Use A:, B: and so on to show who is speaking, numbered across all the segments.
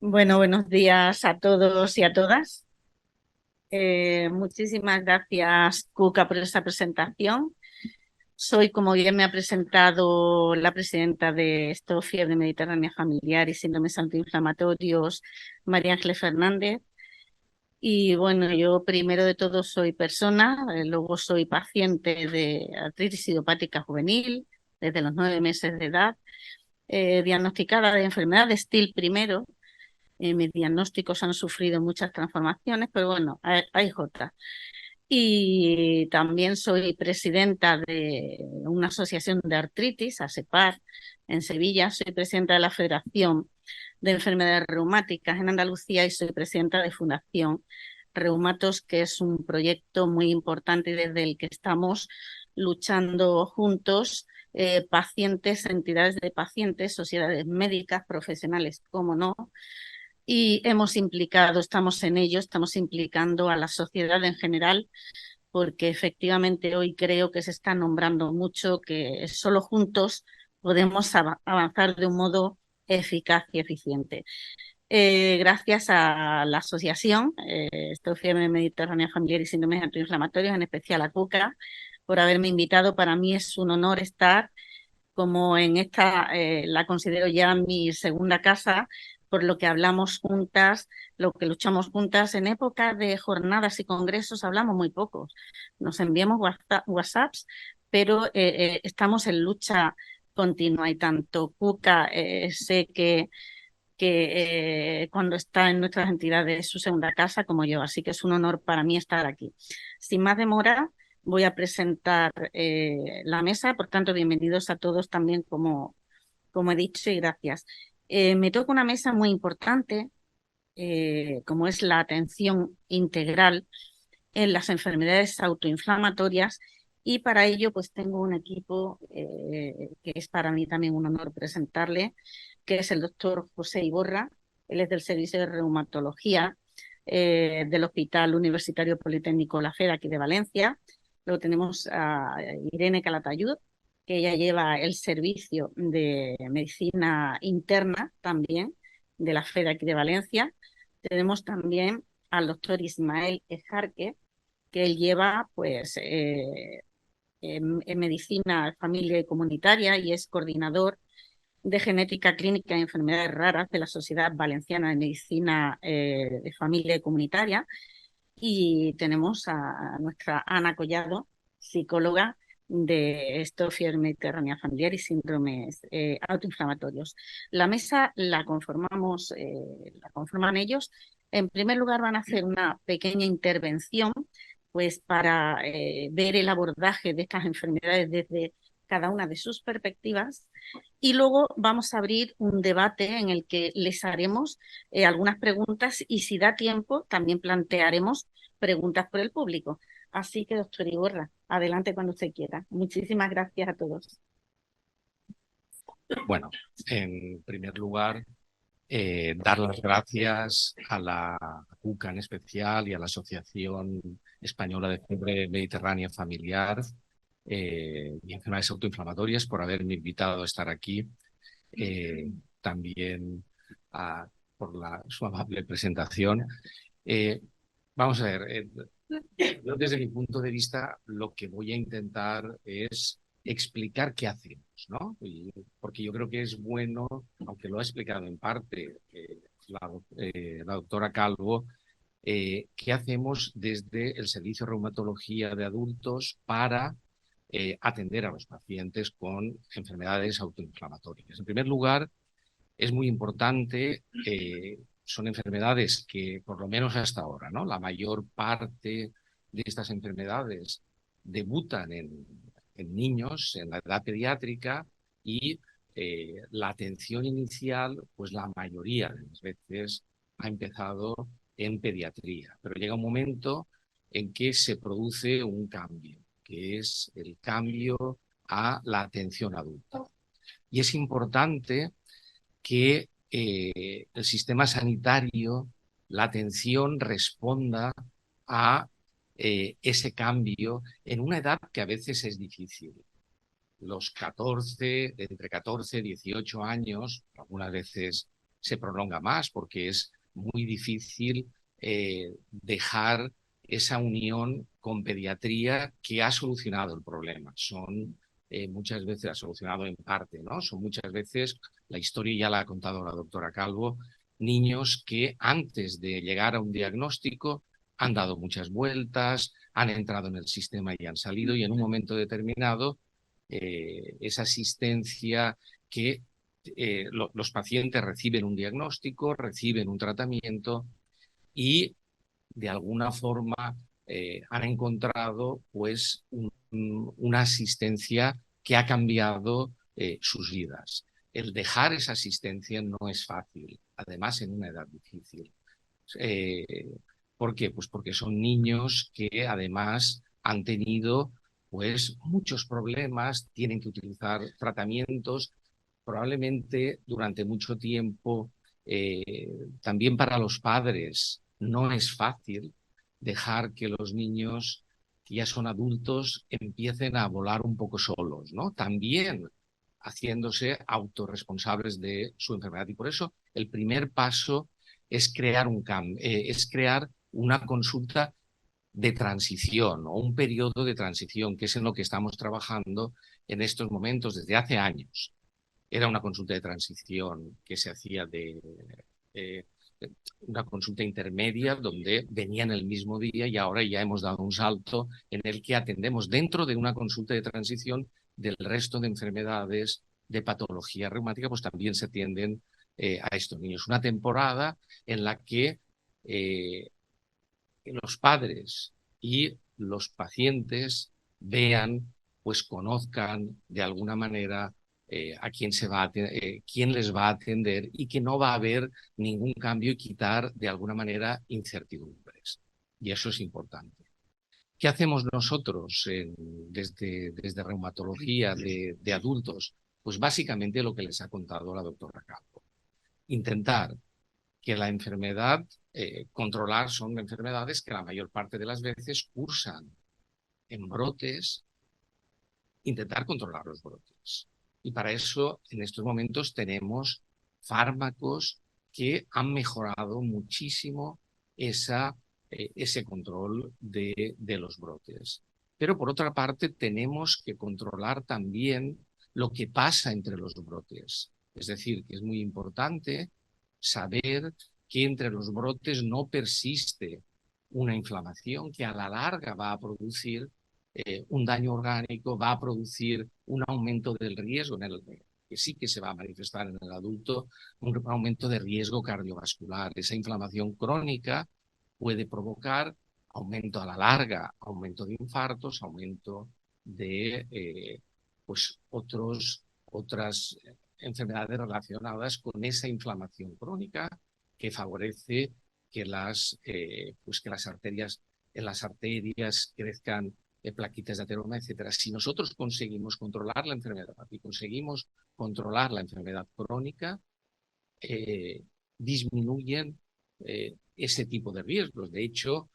A: Bueno, buenos días a todos y a todas. Muchísimas gracias, Cuca, por esta presentación. Soy, como bien me ha presentado la presidenta de esto, Fiebre Mediterránea Familiar y Síndromes Antiinflamatorios, María Ángeles Fernández. Y bueno, yo primero de todo soy persona, luego soy paciente de artritis idiopática juvenil desde los 9 meses de edad, diagnosticada de enfermedad de Still primero. Mis diagnósticos han sufrido muchas transformaciones, pero bueno, hay otras. Y también soy presidenta de una asociación de artritis, ASEPAR, en Sevilla. Soy presidenta de la Federación de Enfermedades Reumáticas en Andalucía y soy presidenta de Fundación Reumatos, que es un proyecto muy importante desde el que estamos luchando juntos, pacientes, entidades de pacientes, sociedades médicas, profesionales, como no, y hemos implicado, estamos en ello, estamos implicando a la sociedad en general, porque efectivamente hoy creo que se está nombrando mucho que solo juntos podemos avanzar de un modo eficaz y eficiente. Gracias a la asociación, Fiebre Mediterránea Familiar y Síndromes Antiinflamatorios, en especial a CUCA, por haberme invitado. Para mí es un honor estar como en esta, la considero ya mi segunda casa, por lo que hablamos juntas, lo que luchamos juntas. En época de jornadas y congresos hablamos muy pocos, nos enviamos WhatsApps, pero estamos en lucha continua y tanto Cuca sé que cuando está en nuestras entidades es su segunda casa como yo, así que es un honor para mí estar aquí. Sin más demora, voy a presentar la mesa, por tanto, bienvenidos a todos también, como he dicho, y gracias. Me toca una mesa muy importante, como es la atención integral en las enfermedades autoinflamatorias, y para ello pues tengo un equipo que es para mí también un honor presentarle, que es el doctor José Iborra. Él es del Servicio de Reumatología del Hospital Universitario Politécnico La FED aquí de Valencia. Luego tenemos a Irene Calatayud, que ella lleva el servicio de medicina interna también de la FED aquí de Valencia. Tenemos también al doctor Ismael Ejarque, que él lleva pues en medicina familiar y comunitaria y es coordinador de genética clínica y enfermedades raras de la Sociedad Valenciana de Medicina de Familia y Comunitaria. Y tenemos a nuestra Ana Collado, psicóloga de Fiebre Mediterránea Familiar y síndromes autoinflamatorios. La mesa la conforman ellos. En primer lugar van a hacer una pequeña intervención pues para ver el abordaje de estas enfermedades desde cada una de sus perspectivas, y luego vamos a abrir un debate en el que les haremos algunas preguntas y si da tiempo también plantearemos preguntas por el público. Así que, doctor Iborra, adelante cuando usted quiera. Muchísimas gracias a todos.
B: Bueno, en primer lugar, dar las gracias a la CUCA en especial y a la Asociación Española de Fiebre Mediterránea Familiar y Enfermedades Autoinflamatorias por haberme invitado a estar aquí. También por su amable presentación. Eh, Vamos a ver, yo desde mi punto de vista lo que voy a intentar es explicar qué hacemos, ¿no? Porque yo creo que es bueno, aunque lo ha explicado en parte la doctora Calvo, qué hacemos desde el Servicio de Reumatología de Adultos para atender a los pacientes con enfermedades autoinflamatorias. En primer lugar, es muy importante, son enfermedades que, por lo menos hasta ahora, ¿no? La mayor parte de estas enfermedades debutan en niños, en la edad pediátrica, y la atención inicial, pues la mayoría de las veces ha empezado en pediatría. Pero llega un momento en que se produce un cambio, que es el cambio a la atención adulta. Y es importante que el sistema sanitario, la atención responda a ese cambio en una edad que a veces es difícil. Los 14, entre 14 y 18 años, algunas veces se prolonga más porque es muy difícil dejar esa unión con pediatría que ha solucionado el problema. Son muchas veces, ha solucionado en parte, ¿no? Son muchas veces, la historia ya la ha contado la doctora Calvo, niños que antes de llegar a un diagnóstico han dado muchas vueltas, han entrado en el sistema y han salido, y en un momento determinado esa asistencia que los pacientes reciben un diagnóstico, reciben un tratamiento y de alguna forma han encontrado pues una asistencia que ha cambiado sus vidas. El dejar esa asistencia no es fácil, además en una edad difícil. Eh, ¿Por qué? Pues porque son niños que además han tenido pues muchos problemas, tienen que utilizar tratamientos, probablemente durante mucho tiempo. También para los padres no es fácil dejar que los niños que ya son adultos empiecen a volar un poco solos, ¿no? También haciéndose autorresponsables de su enfermedad. Y por eso el primer paso es crear un cambio, es crear una consulta de transición o un periodo de transición, que es en lo que estamos trabajando en estos momentos desde hace años. Era una consulta de transición que se hacía eh, una consulta intermedia donde venían el mismo día, y ahora ya hemos dado un salto en el que atendemos dentro de una consulta de transición del resto de enfermedades de patología reumática, pues también se atienden a estos niños. Una temporada en la que los padres y los pacientes vean, pues conozcan de alguna manera a quién, quién les va a atender, y que no va a haber ningún cambio y quitar de alguna manera incertidumbres. Y eso es importante. ¿Qué hacemos nosotros desde reumatología de adultos? Pues básicamente lo que les ha contado la doctora Calvo. Intentar que la enfermedad, controlar, son enfermedades que la mayor parte de las veces cursan en brotes, intentar controlar los brotes. Y para eso, en estos momentos, tenemos fármacos que han mejorado muchísimo ese control de los brotes. Pero por otra parte, tenemos que controlar también lo que pasa entre los brotes. Es decir, que es muy importante saber que entre los brotes no persiste una inflamación que a la larga va a producir un daño orgánico, va a producir un aumento del riesgo, que sí que se va a manifestar en el adulto, un aumento de riesgo cardiovascular. Esa inflamación crónica puede provocar aumento a la larga, aumento de infartos, aumento de pues otras enfermedades relacionadas con esa inflamación crónica, que favorece que que las arterias, en las arterias crezcan plaquitas de ateroma, etcétera. Si nosotros conseguimos controlar la enfermedad y conseguimos controlar la enfermedad crónica, disminuyen ese tipo de riesgos. De hecho,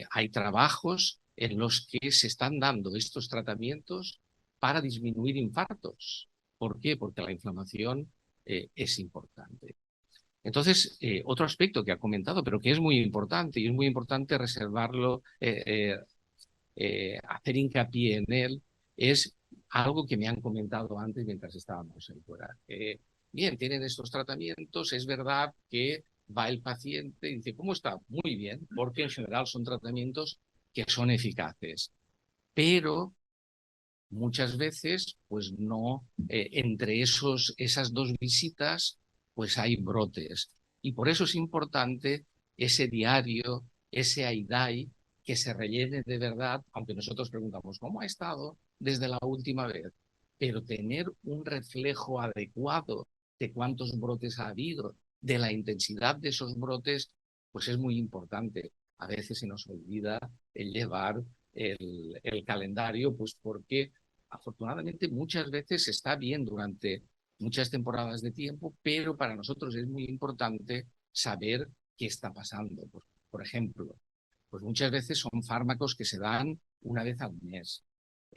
B: hay trabajos en los que se están dando estos tratamientos para disminuir infartos. ¿Por qué? Porque la inflamación es importante. Entonces, otro aspecto que ha comentado, pero que es muy importante, y es muy importante reservarlo, hacer hincapié en él, es algo que me han comentado antes mientras estábamos ahí fuera. Bien, tienen estos tratamientos, es verdad que va el paciente y dice, ¿cómo está? Muy bien, porque en general son tratamientos que son eficaces, pero muchas veces, pues no, entre esas dos visitas, pues hay brotes. Y por eso es importante ese diario, ese AIDAI, que se rellene de verdad, aunque nosotros preguntamos, ¿cómo ha estado desde la última vez? Pero tener un reflejo adecuado de cuántos brotes ha habido, de la intensidad de esos brotes, pues es muy importante. A veces se nos olvida el llevar el calendario, pues porque afortunadamente muchas veces está bien durante muchas temporadas de tiempo, pero para nosotros es muy importante saber qué está pasando. Por ejemplo, pues muchas veces son fármacos que se dan una vez al mes.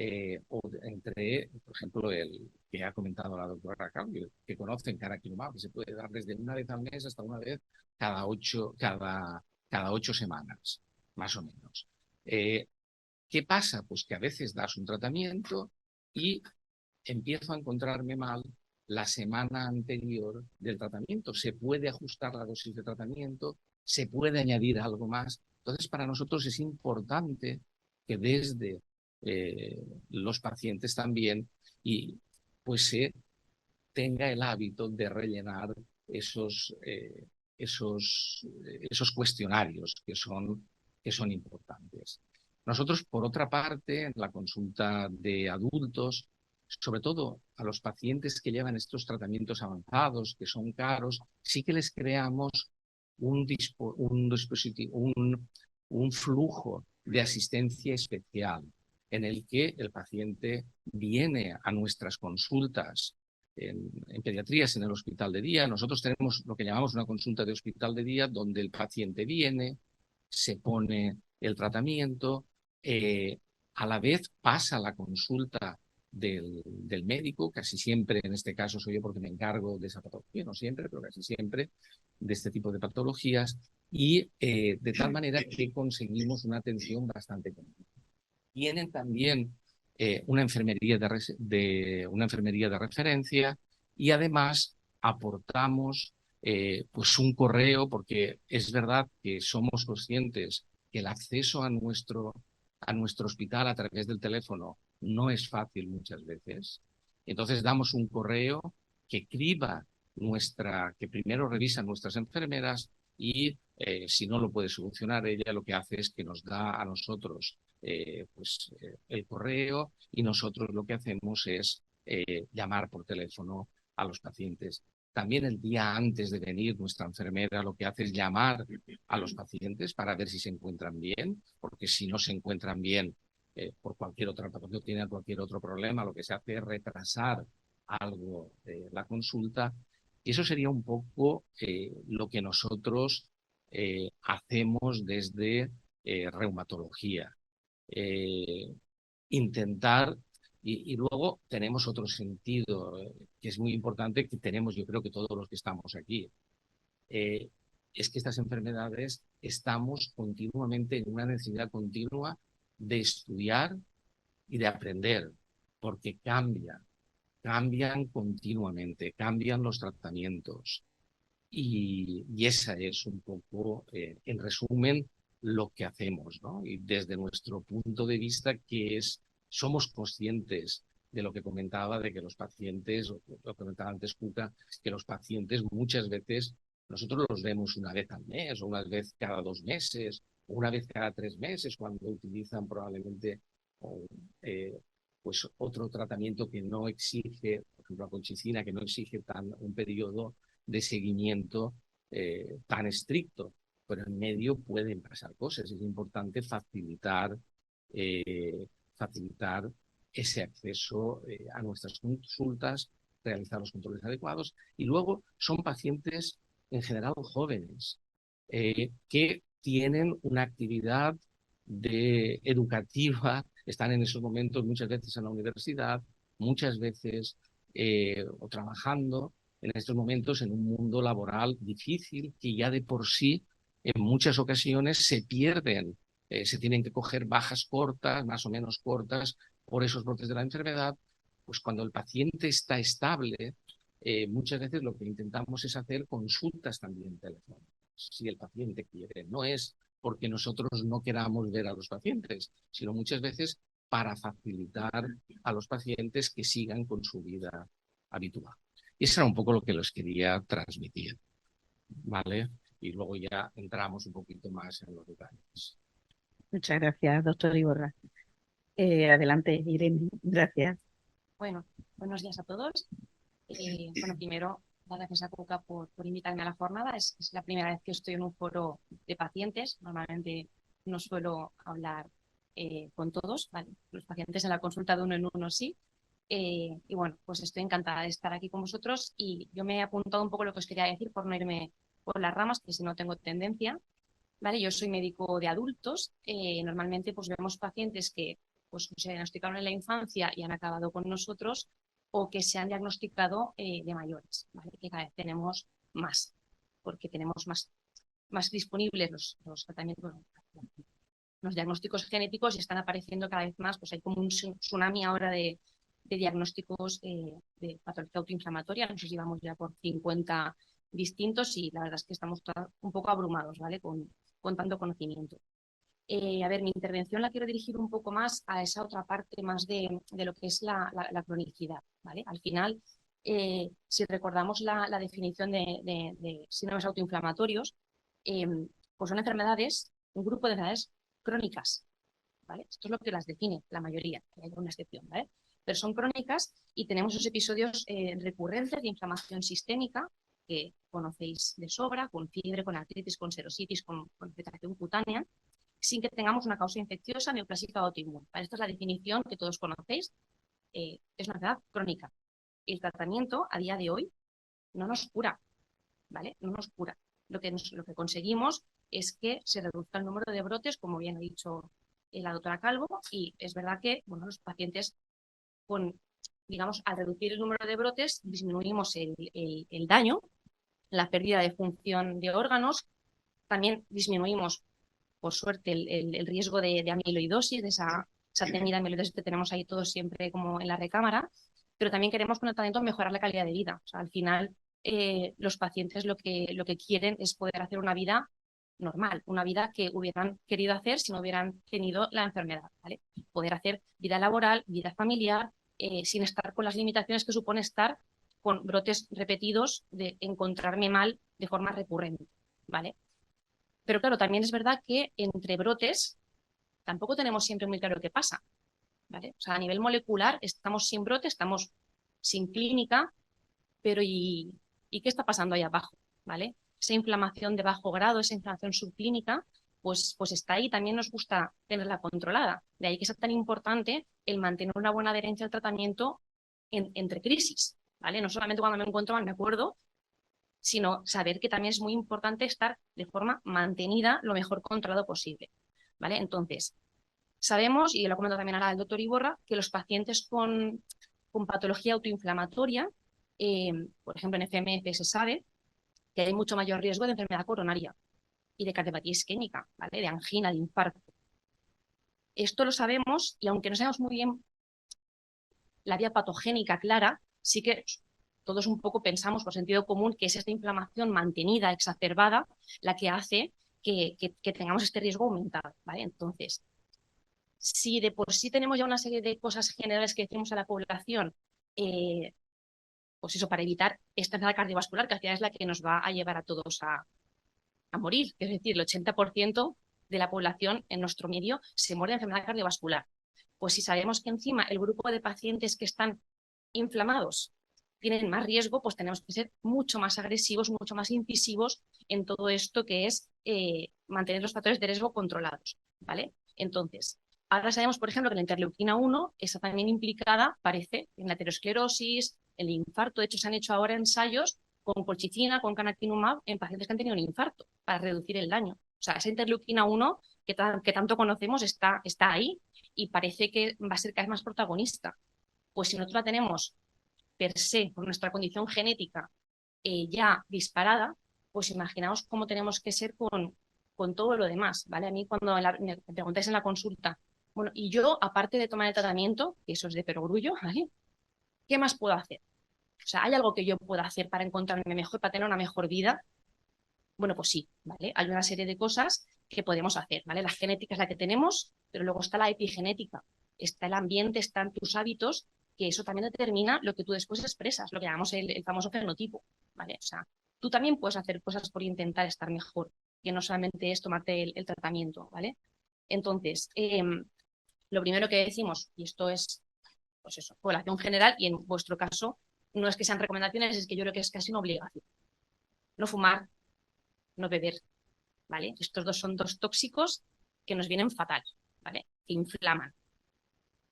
B: entre, por ejemplo, el que ha comentado la doctora Carmen, que conocen canakinumab, que se puede dar desde una vez al mes hasta una vez cada 8 semanas, más o menos. ¿Qué pasa? Pues que a veces das un tratamiento y empiezo a encontrarme mal la semana anterior del tratamiento. Se puede ajustar la dosis de tratamiento, se puede añadir algo más. Entonces, para nosotros es importante que desde los pacientes también y pues se tenga el hábito de rellenar esos cuestionarios que son importantes. Nosotros, por otra parte, en la consulta de adultos, sobre todo a los pacientes que llevan estos tratamientos avanzados, que son caros, sí que les creamos un dispositivo, un flujo de asistencia especial en el que el paciente viene a nuestras consultas en pediatrías, en el hospital de día. Nosotros tenemos lo que llamamos una consulta de hospital de día, donde el paciente viene, se pone el tratamiento, a la vez pasa la consulta del médico, casi siempre, en este caso soy yo porque me encargo de esa patología, no siempre, pero casi siempre, de este tipo de patologías, y de tal manera que conseguimos una atención bastante completa. Tienen también una enfermería una enfermería de referencia y además aportamos pues un correo, porque es verdad que somos conscientes que el acceso a nuestro hospital a través del teléfono no es fácil muchas veces. Entonces damos un correo que criba que primero revisan nuestras enfermeras y si no lo puede solucionar ella, lo que hace es que nos da a nosotros el correo y nosotros lo que hacemos es llamar por teléfono a los pacientes. También el día antes de venir, nuestra enfermera lo que hace es llamar a los pacientes para ver si se encuentran bien, porque si no se encuentran bien por cualquier otra patología, tienen cualquier otro problema, lo que se hace es retrasar algo la consulta. Y eso sería un poco lo que nosotros hacemos desde reumatología. Intentar, y luego tenemos otro sentido que es muy importante, que tenemos yo creo que todos los que estamos aquí, es que estas enfermedades estamos continuamente en una necesidad continua de estudiar y de aprender, porque cambian continuamente, cambian los tratamientos. Y esa es un poco, en resumen, lo que hacemos, ¿no? Y desde nuestro punto de vista, somos conscientes de lo que comentaba, de que los pacientes, lo que comentaba antes Cuca, que los pacientes muchas veces nosotros los vemos una vez al mes, o una vez cada 2 meses, o una vez cada 3 meses, cuando utilizan probablemente pues otro tratamiento que no exige, por ejemplo, la colchicina, que no exige un periodo de seguimiento tan estricto, pero en medio pueden pasar cosas. Es importante facilitar ese acceso a nuestras consultas, realizar los controles adecuados. Y luego son pacientes en general jóvenes que tienen una actividad educativa, están en esos momentos muchas veces en la universidad, muchas veces o trabajando, en estos momentos en un mundo laboral difícil que ya de por sí en muchas ocasiones se pierden, se tienen que coger bajas cortas, más o menos cortas, por esos brotes de la enfermedad. Pues cuando el paciente está estable, muchas veces lo que intentamos es hacer consultas también telefónicas, si el paciente quiere. No es porque nosotros no queramos ver a los pacientes, sino muchas veces para facilitar a los pacientes que sigan con su vida habitual. Y eso era un poco lo que les quería transmitir, ¿vale? Y luego ya entramos un poquito más en los detalles.
A: Muchas gracias, doctor Iborra. Adelante, Irene. Gracias.
C: Bueno, buenos días a todos. Bueno, primero, dar gracias a Cuca por invitarme a la jornada. Es la primera vez que estoy en un foro de pacientes. Normalmente no suelo hablar con todos, ¿vale? Los pacientes en la consulta de uno en uno sí. Y bueno, pues estoy encantada de estar aquí con vosotros y yo me he apuntado un poco lo que os quería decir por no irme por las ramas, que si no tengo tendencia. ¿Vale? Yo soy médico de adultos. Normalmente pues vemos pacientes que pues se diagnosticaron en la infancia y han acabado con nosotros, o que se han diagnosticado de mayores, ¿vale? Que cada vez tenemos más, porque tenemos más disponibles los tratamientos, bueno, los diagnósticos genéticos, y están apareciendo cada vez más, pues hay como un tsunami ahora de diagnósticos de patología autoinflamatoria. Nosotros llevamos ya por 50 distintos y la verdad es que estamos un poco abrumados, ¿vale? Con tanto conocimiento. A ver, mi intervención la quiero dirigir un poco más a esa otra parte más de lo que es la cronicidad, ¿vale? Al final, si recordamos la definición de síndromes autoinflamatorios, pues son enfermedades, un grupo de enfermedades crónicas, ¿vale? Esto es lo que las define la mayoría, hay una excepción, ¿vale? Pero son crónicas y tenemos esos episodios recurrentes de inflamación sistémica que conocéis de sobra, con fiebre, con artritis, con serositis, con irritación cutánea, sin que tengamos una causa infecciosa, neoplásica o autoinmune. Esta es la definición que todos conocéis. Es una enfermedad crónica. El tratamiento a día de hoy no nos cura, ¿vale? No nos cura. Lo que conseguimos es que se reduzca el número de brotes, como bien ha dicho la doctora Calvo, y es verdad que, bueno, los pacientes digamos, al reducir el número de brotes, disminuimos el daño, la pérdida de función de órganos, también disminuimos, por suerte, el riesgo de amiloidosis, de esa temida amiloidosis que tenemos ahí todos siempre como en la recámara, pero también queremos con el tratamiento mejorar la calidad de vida. O sea, al final, los pacientes lo que quieren es poder hacer una vida normal, una vida que hubieran querido hacer si no hubieran tenido la enfermedad, ¿vale? Poder hacer vida laboral, vida familiar, sin estar con las limitaciones que supone estar con brotes repetidos de encontrarme mal de forma recurrente, ¿vale? Pero claro, también es verdad que entre brotes tampoco tenemos siempre muy claro qué pasa, ¿vale? O sea, a nivel molecular estamos sin brote, estamos sin clínica, pero ¿y qué está pasando ahí abajo? ¿Vale? Esa inflamación de bajo grado, esa inflamación subclínica, pues está ahí. También nos gusta tenerla controlada. De ahí que sea tan importante el mantener una buena adherencia al tratamiento entre crisis, ¿vale? No solamente cuando me encuentro mal me acuerdo, sino saber que también es muy importante estar de forma mantenida lo mejor controlado posible, ¿vale? Entonces, sabemos, y lo comento también ahora el doctor Iborra, que los pacientes con patología autoinflamatoria, por ejemplo en FMF se sabe que hay mucho mayor riesgo de enfermedad coronaria y de cardiopatía isquémica, ¿vale? De angina, de infarto. Esto lo sabemos, y aunque no sabemos muy bien la vía patogénica clara, sí que todos un poco pensamos por sentido común que es esta inflamación mantenida, exacerbada, la que hace que tengamos este riesgo aumentado, ¿vale? Entonces, si de por sí tenemos ya una serie de cosas generales que decimos a la población, pues eso, para evitar esta enfermedad cardiovascular, que al final es la que nos va a llevar a todos a morir. Es decir, el 80% de la población en nuestro medio se muere de enfermedad cardiovascular. Pues si sabemos que encima el grupo de pacientes que están inflamados tienen más riesgo, pues tenemos que ser mucho más agresivos, mucho más incisivos en todo esto que es mantener los factores de riesgo controlados, ¿vale? Entonces, ahora sabemos, por ejemplo, que la interleuquina 1 está también implicada, parece, en la aterosclerosis, el infarto. De hecho, se han hecho ahora ensayos con colchicina, con canakinumab, en pacientes que han tenido un infarto, para reducir el daño. O sea, esa interleuquina 1 que tanto conocemos está ahí y parece que va a ser cada vez más protagonista. Pues si nosotros la tenemos per se, por nuestra condición genética ya disparada, pues imaginaos cómo tenemos que ser con todo lo demás, ¿vale? A mí cuando me preguntáis en la consulta, bueno, y yo, aparte de tomar el tratamiento, que eso es de perogrullo, ¿vale? ¿Qué más puedo hacer? O sea, ¿hay algo que yo pueda hacer para encontrarme mejor, para tener una mejor vida? Bueno, pues sí, ¿vale? Hay una serie de cosas que podemos hacer, ¿vale? La genética es la que tenemos, pero luego está la epigenética, está el ambiente, están tus hábitos, que eso también determina lo que tú después expresas, lo que llamamos el famoso fenotipo, ¿vale? O sea, tú también puedes hacer cosas por intentar estar mejor, que no solamente es tomarte el tratamiento, ¿vale? Entonces, lo primero que decimos, y esto es, pues eso, población general, y en vuestro caso, no es que sean recomendaciones, es que yo creo que es casi una obligación. No fumar, no beber, ¿vale? Estos dos son dos tóxicos que nos vienen fatal, ¿vale? Que inflaman.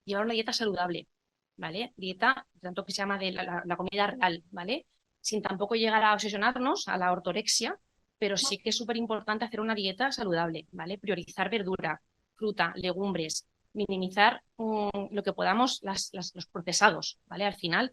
C: Llevar una dieta saludable, ¿vale? Dieta, tanto que se llama de la comida real, ¿vale? Sin tampoco llegar a obsesionarnos a la ortorexia, pero sí que es súper importante hacer una dieta saludable, ¿vale? Priorizar verdura, fruta, legumbres, minimizar lo que podamos los procesados, ¿vale? Al final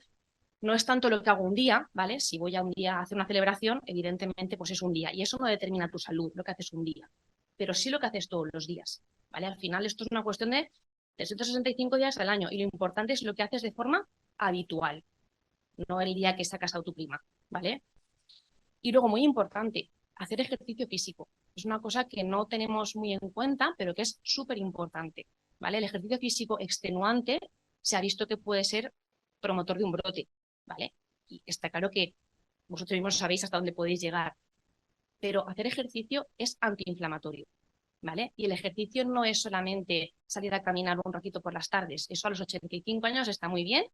C: no es tanto lo que hago un día, ¿vale? Si voy a un día a hacer una celebración, evidentemente pues es un día y eso no determina tu salud, lo que haces un día, pero sí lo que haces todos los días, ¿vale? Al final esto es una cuestión de 365 días al año y lo importante es lo que haces de forma habitual, no el día que sacas a tu prima, ¿vale? Y luego, muy importante, hacer ejercicio físico. Es una cosa que no tenemos muy en cuenta, pero que es súper importante, ¿vale? El ejercicio físico extenuante se ha visto que puede ser promotor de un brote, ¿vale? Y está claro que vosotros mismos sabéis hasta dónde podéis llegar, pero hacer ejercicio es antiinflamatorio, ¿vale? Y el ejercicio no es solamente salir a caminar un ratito por las tardes, eso a los 85 años está muy bien,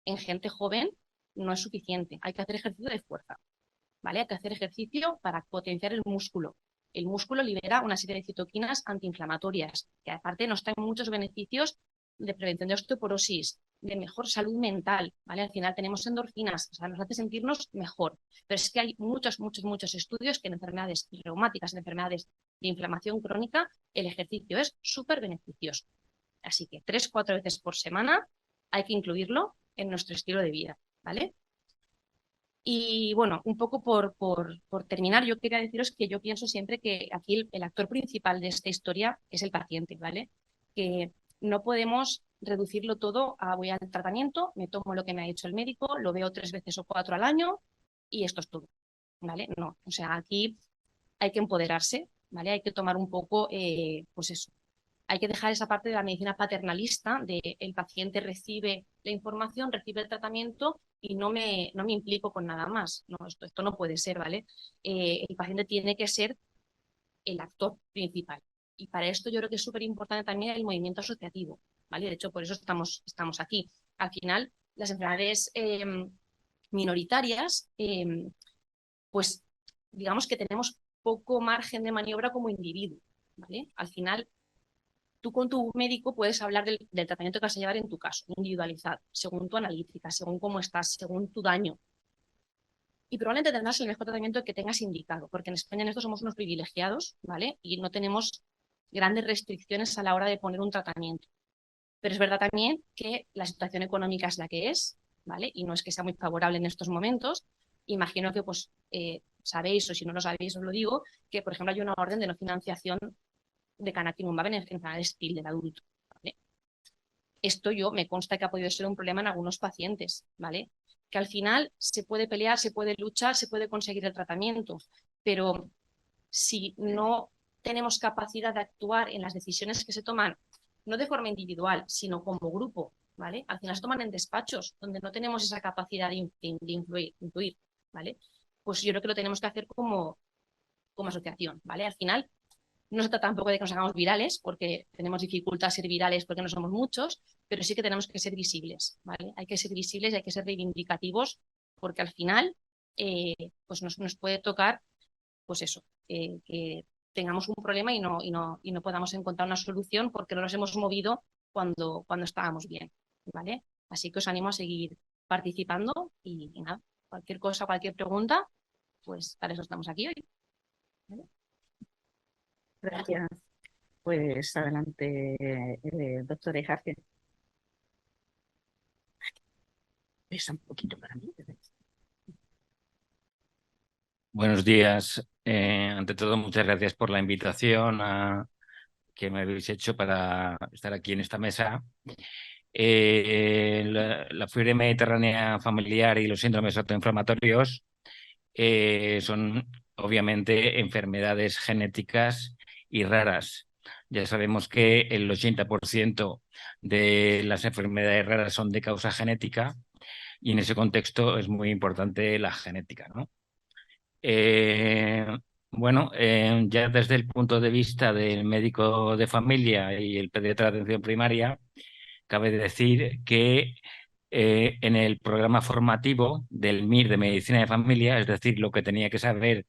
C: en gente joven no es suficiente, hay que hacer ejercicio de fuerza, ¿vale? Hay que hacer ejercicio para potenciar el músculo. El músculo libera una serie de citoquinas antiinflamatorias, que aparte nos traen muchos beneficios de prevención de osteoporosis, de mejor salud mental, ¿vale? Al final tenemos endorfinas, o sea, nos hace sentirnos mejor. Pero es que hay muchos estudios que en enfermedades reumáticas, en enfermedades de inflamación crónica, el ejercicio es súper beneficioso. Así que 3-4 veces por semana hay que incluirlo en nuestro estilo de vida, ¿vale? Y bueno, un poco por terminar, yo quería deciros que yo pienso siempre que aquí el actor principal de esta historia es el paciente, ¿vale? Que no podemos reducirlo todo a voy al tratamiento, me tomo lo que me ha dicho el médico, lo veo 3 veces o 4 al año y esto es todo, ¿vale? No, o sea, aquí hay que empoderarse, ¿vale? Hay que tomar un poco, pues eso, hay que dejar esa parte de la medicina paternalista, de el paciente recibe la información, recibe el tratamiento y no me implico con nada más. No, esto no puede ser, ¿vale? El paciente tiene que ser el actor principal. Y para esto yo creo que es súper importante también el movimiento asociativo, ¿vale? De hecho, por eso estamos aquí. Al final, las enfermedades minoritarias, pues digamos que tenemos poco margen de maniobra como individuo, ¿vale? Al final, tú con tu médico puedes hablar del tratamiento que vas a llevar en tu caso, individualizado, según tu analítica, según cómo estás, según tu daño. Y probablemente tendrás el mejor tratamiento que tengas indicado, porque en España en esto somos unos privilegiados, ¿vale? Y no tenemos grandes restricciones a la hora de poner un tratamiento. Pero es verdad también que la situación económica es la que es, ¿vale? Y no es que sea muy favorable en estos momentos. Imagino que, pues, sabéis, o si no lo sabéis, os lo digo, que, por ejemplo, hay una orden de no financiación de canakinumab en enfermedades TIL del adulto, ¿vale? Esto me consta que ha podido ser un problema en algunos pacientes, ¿vale? Que al final se puede pelear, se puede luchar, se puede conseguir el tratamiento, pero si no tenemos capacidad de actuar en las decisiones que se toman, no de forma individual, sino como grupo, ¿vale? Al final se toman en despachos donde no tenemos esa capacidad de influir, ¿vale? Pues yo creo que lo tenemos que hacer como asociación, ¿vale? Al final no se trata tampoco de que nos hagamos virales, porque tenemos dificultad a ser virales porque no somos muchos, pero sí que tenemos que ser visibles, ¿vale? Hay que ser visibles y hay que ser reivindicativos, porque al final pues nos puede tocar, pues eso, que tengamos un problema y no podamos encontrar una solución porque no nos hemos movido cuando estábamos bien, ¿vale? Así que os animo a seguir participando y nada, cualquier cosa, cualquier pregunta, pues para eso estamos aquí hoy, ¿vale?
A: Gracias. Pues adelante, doctora Ijarque. Pesa un poquito para mí.
D: Buenos días. Ante todo, muchas gracias por la invitación que me habéis hecho para estar aquí en esta mesa. La fiebre mediterránea familiar y los síndromes autoinflamatorios son obviamente enfermedades genéticas y raras. Ya sabemos que el 80% de las enfermedades raras son de causa genética y en ese contexto es muy importante la genética, ¿no? Bueno, ya desde el punto de vista del médico de familia y el pediatra de atención primaria, cabe decir que en el programa formativo del MIR de Medicina de Familia, es decir, lo que tenía que saber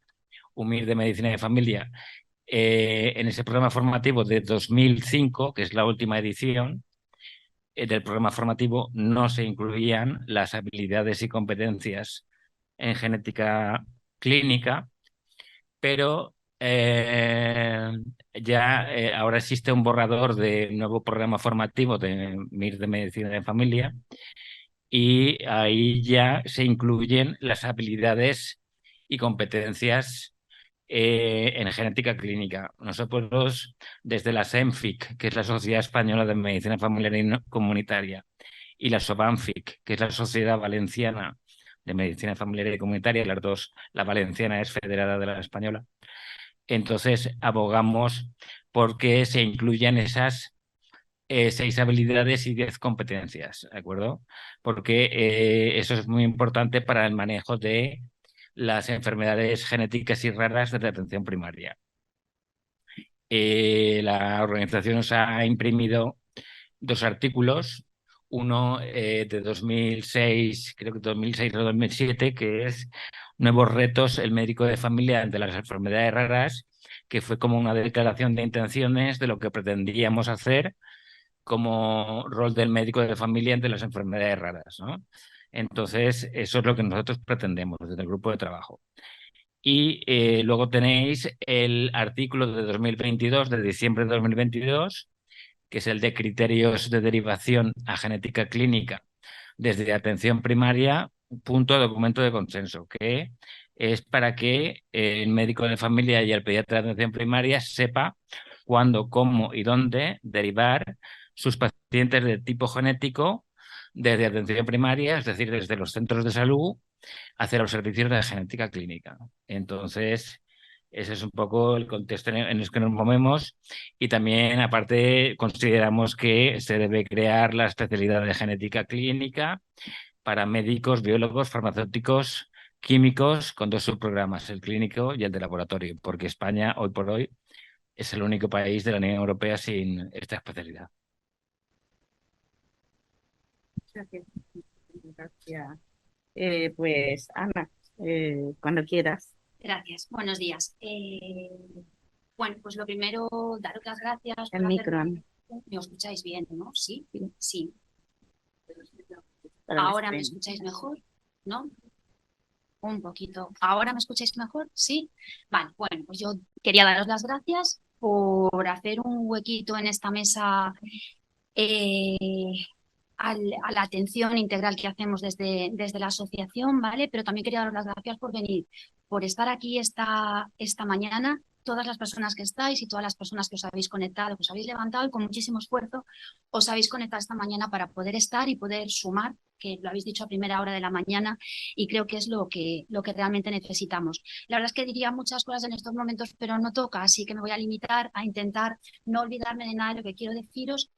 D: un MIR de Medicina de Familia, en ese programa formativo de 2005, que es la última edición del programa formativo, no se incluían las habilidades y competencias en genética clínica, pero ahora existe un borrador de nuevo programa formativo de MIR de Medicina de Familia y ahí ya se incluyen las habilidades y competencias en genética clínica. Nosotros, desde la SEMFIC, que es la Sociedad Española de Medicina Familiar y Comunitaria, y la SOVANFIC, que es la Sociedad Valenciana de Medicina Familiar y Comunitaria, las dos, la valenciana es federada de la española, entonces abogamos porque se incluyan esas 6 habilidades y 10 competencias, ¿de acuerdo? Porque eso es muy importante para el manejo de las enfermedades genéticas y raras de la atención primaria. La organización nos ha imprimido 2 artículos, uno de 2006, creo que 2006 o 2007, que es Nuevos retos, el médico de familia ante las enfermedades raras, que fue como una declaración de intenciones de lo que pretendíamos hacer como rol del médico de familia ante las enfermedades raras, ¿no? Entonces, eso es lo que nosotros pretendemos desde el grupo de trabajo. Y luego tenéis el artículo de 2022, de diciembre de 2022, que es el de criterios de derivación a genética clínica desde atención primaria, punto documento de consenso, que es para que el médico de familia y el pediatra de atención primaria sepa cuándo, cómo y dónde derivar sus pacientes de tipo genético desde atención primaria, es decir, desde los centros de salud, hacia los servicios de genética clínica. Entonces, ese es un poco el contexto en el que nos movemos y también, aparte, consideramos que se debe crear la especialidad de genética clínica para médicos, biólogos, farmacéuticos, químicos, con 2 subprogramas, el clínico y el de laboratorio, porque España, hoy por hoy, es el único país de la Unión Europea sin esta especialidad.
A: Gracias. Gracias. Pues Ana, cuando quieras.
E: Gracias, buenos días. Bueno, pues lo primero, daros las gracias
A: El micro, Ana.
E: ¿Me escucháis bien, no? ¿Sí? Sí.
A: Para
E: ¿Ahora
A: el
E: me
A: stream.
E: escucháis mejor? ¿No? Un poquito. ¿Ahora me escucháis mejor? ¿Sí? Vale, bueno, pues yo quería daros las gracias por hacer un huequito en esta mesa eh, a la atención integral que hacemos desde la asociación, ¿vale? Pero también quería daros las gracias por venir, por estar aquí esta mañana, todas las personas que estáis y todas las personas que os habéis conectado, que os habéis levantado y con muchísimo esfuerzo os habéis conectado esta mañana para poder estar y poder sumar, que lo habéis dicho a primera hora de la mañana y creo que es lo que realmente necesitamos. La verdad es que diría muchas cosas en estos momentos, pero no toca, así que me voy a limitar a intentar no olvidarme de nada de lo que quiero deciros.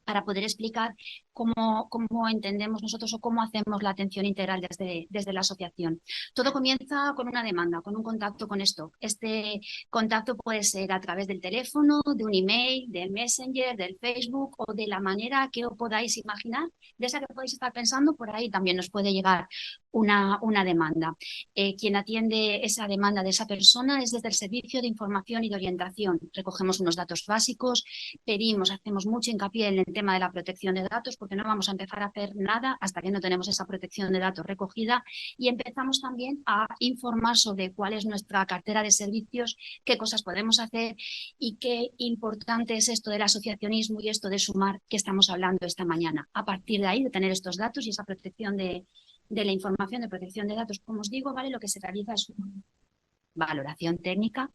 E: Para poder explicar cómo entendemos nosotros o cómo hacemos la atención integral desde la asociación. Todo comienza con una demanda, con un contacto con esto. Este contacto puede ser a través del teléfono, de un email, del Messenger, del Facebook o de la manera que os podáis imaginar, de esa que podéis estar pensando, por ahí también nos puede llegar una demanda. Quien atiende esa demanda de esa persona es desde el Servicio de Información y de Orientación. Recogemos unos datos básicos, hacemos mucho hincapié en el tema de la protección de datos, porque no vamos a empezar a hacer nada hasta que no tenemos esa protección de datos recogida, y empezamos también a informar sobre cuál es nuestra cartera de servicios, qué cosas podemos hacer y qué importante es esto del asociacionismo y esto de sumar que estamos hablando esta mañana. A partir de ahí, de tener estos datos y esa protección de la información de protección de datos, como os digo, ¿vale? Lo que se realiza es una valoración técnica.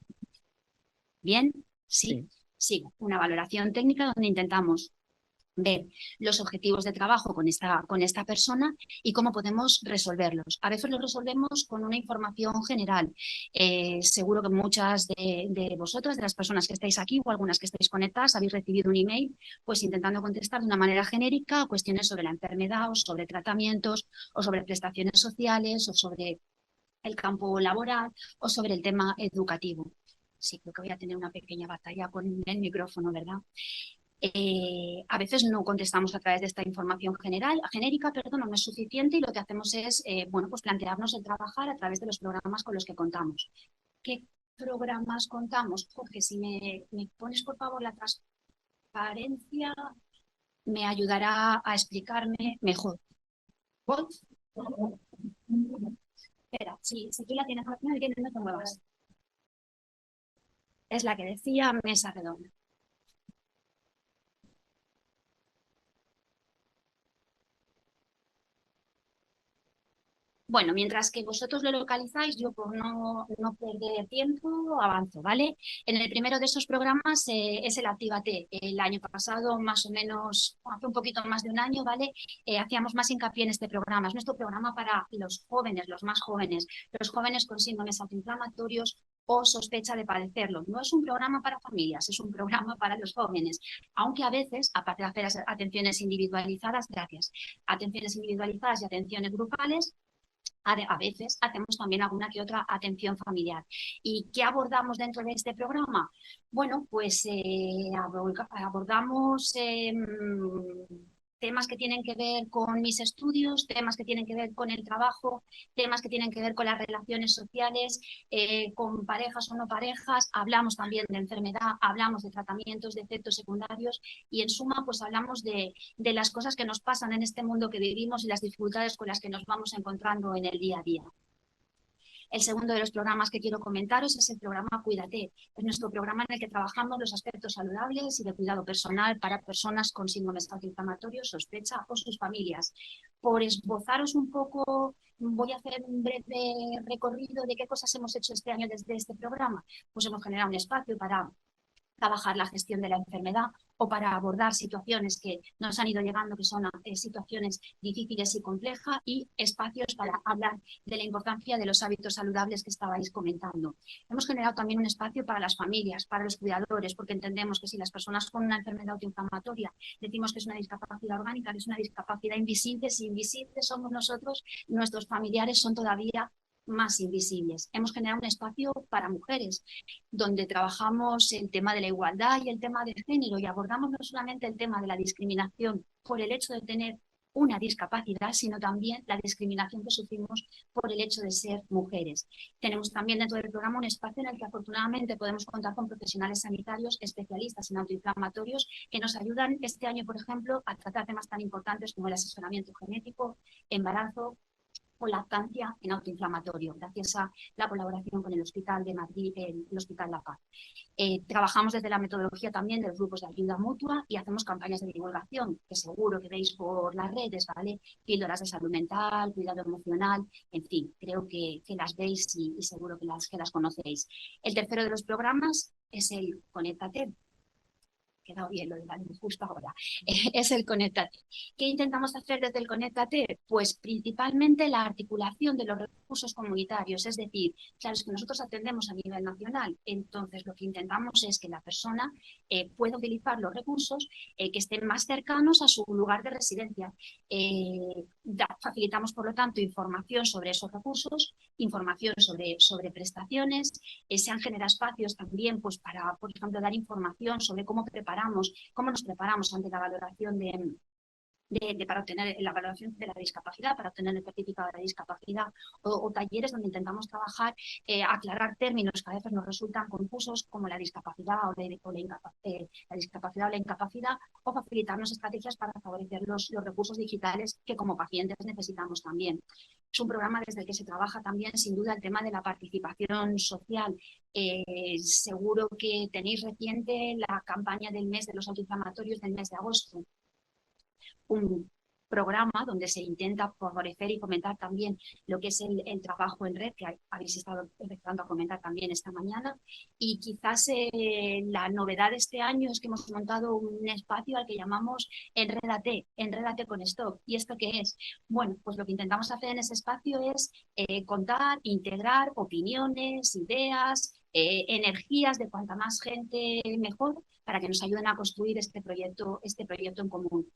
E: ¿Bien? Sí. Sí, una valoración técnica donde intentamos ver los objetivos de trabajo con esta persona y cómo podemos resolverlos. A veces los resolvemos con una información general. Seguro que muchas de vosotras, de las personas que estáis aquí o algunas que estáis conectadas, habéis recibido un email pues intentando contestar de una manera genérica a cuestiones sobre la enfermedad o sobre tratamientos o sobre prestaciones sociales o sobre el campo laboral o sobre el tema educativo. Sí, creo que voy a tener una pequeña batalla con el micrófono, ¿verdad? A veces no contestamos a través de esta información genérica, no es suficiente y lo que hacemos es pues plantearnos el trabajar a través de los programas con los que contamos. ¿Qué programas contamos? Jorge, si me pones por favor la transparencia, me ayudará a explicarme mejor. Espera, si tú la tienes, no te muevas. es la que decía mesa redonda. Bueno, mientras que vosotros lo localizáis, yo por no perder tiempo avanzo, ¿vale? En el primero de esos programas es el Actívate. El año pasado, más o menos, hace un poquito más de un año, ¿vale? Hacíamos más hincapié en este programa. Es nuestro programa para los jóvenes, los más jóvenes, los jóvenes con síndromes autoinflamatorios o sospecha de padecerlo. No es un programa para familias, es un programa para los jóvenes, aunque a veces, aparte de hacer atenciones individualizadas, atenciones individualizadas y atenciones grupales, a veces hacemos también alguna que otra atención familiar. ¿Y qué abordamos dentro de este programa? Bueno, pues abordamos temas que tienen que ver con mis estudios, temas que tienen que ver con el trabajo, temas que tienen que ver con las relaciones sociales, con parejas o no parejas, hablamos también de enfermedad, hablamos de tratamientos, de efectos secundarios y en suma pues hablamos de las cosas que nos pasan en este mundo que vivimos y las dificultades con las que nos vamos encontrando en el día a día. El segundo de los programas que quiero comentaros es el programa Cuídate. Es nuestro programa en el que trabajamos los aspectos saludables y de cuidado personal para personas con síndromes autoinflamatorios, sospecha o sus familias. Por esbozaros un poco, voy a hacer un breve recorrido de qué cosas hemos hecho este año desde este programa. Pues hemos generado un espacio para trabajar la gestión de la enfermedad o para abordar situaciones que nos han ido llegando, que son situaciones difíciles y complejas, y espacios para hablar de la importancia de los hábitos saludables que estabais comentando. Hemos generado también un espacio para las familias, para los cuidadores, porque entendemos que si las personas con una enfermedad autoinflamatoria decimos que es una discapacidad orgánica, que es una discapacidad invisible, si invisibles somos nosotros, nuestros familiares son todavía más invisibles. Hemos generado un espacio para mujeres, donde trabajamos el tema de la igualdad y el tema de género y abordamos no solamente el tema de la discriminación por el hecho de tener una discapacidad, sino también la discriminación que sufrimos por el hecho de ser mujeres. Tenemos también dentro del programa un espacio en el que afortunadamente podemos contar con profesionales sanitarios especialistas en autoinflamatorios que nos ayudan este año, por ejemplo, a tratar temas tan importantes como el asesoramiento genético, embarazo o lactancia en autoinflamatorio, gracias a la colaboración con el Hospital de Madrid, el Hospital La Paz. Trabajamos desde la metodología también de los grupos de ayuda mutua y hacemos campañas de divulgación, que seguro que veis por las redes, ¿vale? Píldoras de salud mental, cuidado emocional, en fin, creo que las veis y seguro que las conocéis. El tercero de los programas es el Conéctate. Quedado bien lo de la luz justo ahora, es el Conéctate. ¿Qué intentamos hacer desde el Conéctate? Pues principalmente la articulación de los recursos comunitarios, es decir, claro, es que nosotros atendemos a nivel nacional, entonces lo que intentamos es que la persona pueda utilizar los recursos que estén más cercanos a su lugar de residencia. Facilitamos, por lo tanto, información sobre esos recursos, información sobre prestaciones, se han generado espacios también pues, para, por ejemplo, dar información sobre cómo nos preparamos ante la valoración para obtener la valoración de la discapacidad, para obtener el certificado de la discapacidad, o talleres donde intentamos trabajar, aclarar términos que a veces nos resultan confusos, como la discapacidad o la discapacidad o la incapacidad, o facilitarnos estrategias para favorecer los recursos digitales que como pacientes necesitamos también. Es un programa desde el que se trabaja también, sin duda, el tema de la participación social. Seguro que tenéis reciente la campaña del mes de los autoinflamatorios del mes de agosto. Un programa donde se intenta favorecer y fomentar también lo que es el trabajo en red, que habéis estado empezando a comentar también esta mañana. Y quizás la novedad de este año es que hemos montado un espacio al que llamamos Enrédate con Stop. ¿Y esto qué es? Bueno, pues lo que intentamos hacer en ese espacio es contar, integrar opiniones, ideas, energías de cuanta más gente mejor, para que nos ayuden a construir este proyecto en común.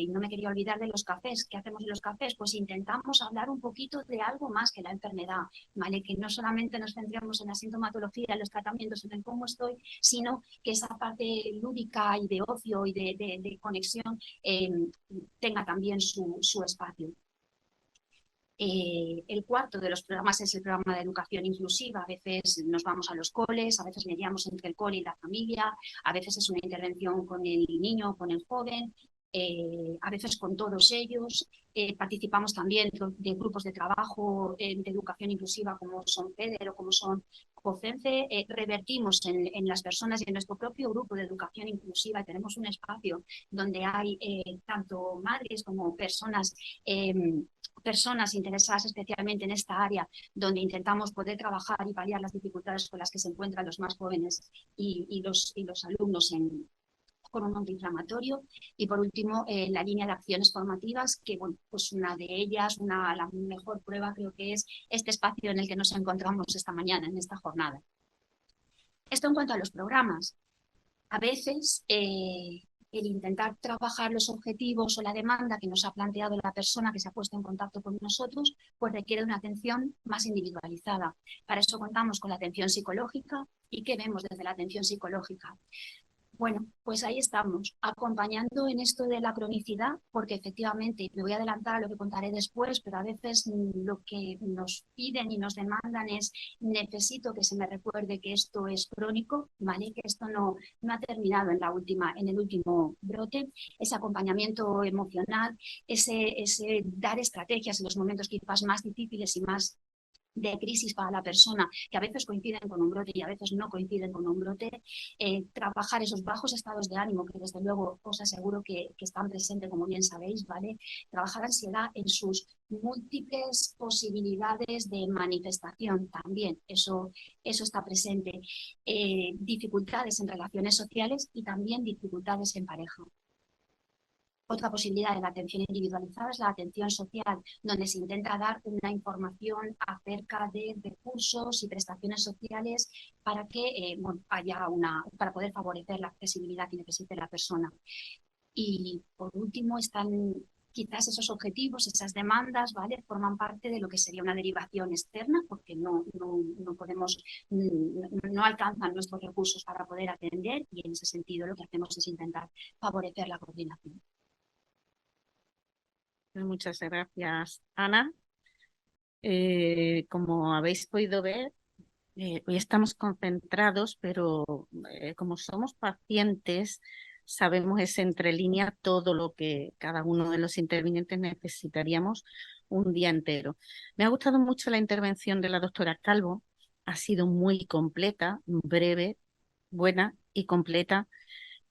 E: No me quería olvidar de los cafés. ¿Qué hacemos en los cafés? Pues intentamos hablar un poquito de algo más que la enfermedad, ¿vale? Que no solamente nos centremos en la sintomatología, en los tratamientos, en el cómo estoy, sino que esa parte lúdica y de ocio y de conexión tenga también su espacio. El cuarto de los programas es el programa de educación inclusiva. A veces nos vamos a los coles, a veces mediamos entre el cole y la familia, a veces es una intervención con el niño, con el joven, a veces con todos ellos. Participamos también de grupos de trabajo de educación inclusiva como son FEDER o como son COFENCE revertimos en las personas y en nuestro propio grupo de educación inclusiva. Tenemos un espacio donde hay tanto madres como personas interesadas especialmente en esta área, donde intentamos poder trabajar y paliar las dificultades con las que se encuentran los más jóvenes y los alumnos con un antiinflamatorio. Y por último, la línea de acciones formativas, que bueno, pues una de ellas, la mejor prueba creo que es este espacio en el que nos encontramos esta mañana, en esta jornada. Esto en cuanto a los programas. A veces el intentar trabajar los objetivos o la demanda que nos ha planteado la persona que se ha puesto en contacto con nosotros, pues requiere una atención más individualizada. Para eso contamos con la atención psicológica. ¿Y qué vemos desde la atención psicológica? Bueno, pues ahí estamos, acompañando en esto de la cronicidad, porque efectivamente, me voy a adelantar a lo que contaré después, pero a veces lo que nos piden y nos demandan es: necesito que se me recuerde que esto es crónico, ¿vale? Que esto no ha terminado en el último brote. Ese acompañamiento emocional, ese dar estrategias en los momentos quizás más difíciles y más de crisis para la persona, que a veces coinciden con un brote y a veces no coinciden con un brote, trabajar esos bajos estados de ánimo, que desde luego os aseguro que están presentes, como bien sabéis, ¿vale? Trabajar ansiedad en sus múltiples posibilidades de manifestación también, eso está presente. Dificultades en relaciones sociales y también dificultades en pareja. Otra posibilidad de la atención individualizada es la atención social, donde se intenta dar una información acerca de recursos y prestaciones sociales para que para poder favorecer la accesibilidad que necesite la persona. Y por último están quizás esos objetivos, esas demandas, ¿vale? Forman parte de lo que sería una derivación externa, porque no alcanzan nuestros recursos para poder atender, y en ese sentido lo que hacemos es intentar favorecer la coordinación.
A: Muchas gracias, Ana. Como habéis podido ver, hoy estamos concentrados, pero como somos pacientes, sabemos entre líneas todo lo que cada uno de los intervinientes necesitaríamos un día entero. Me ha gustado mucho la intervención de la doctora Calvo, ha sido muy completa, breve, buena y completa.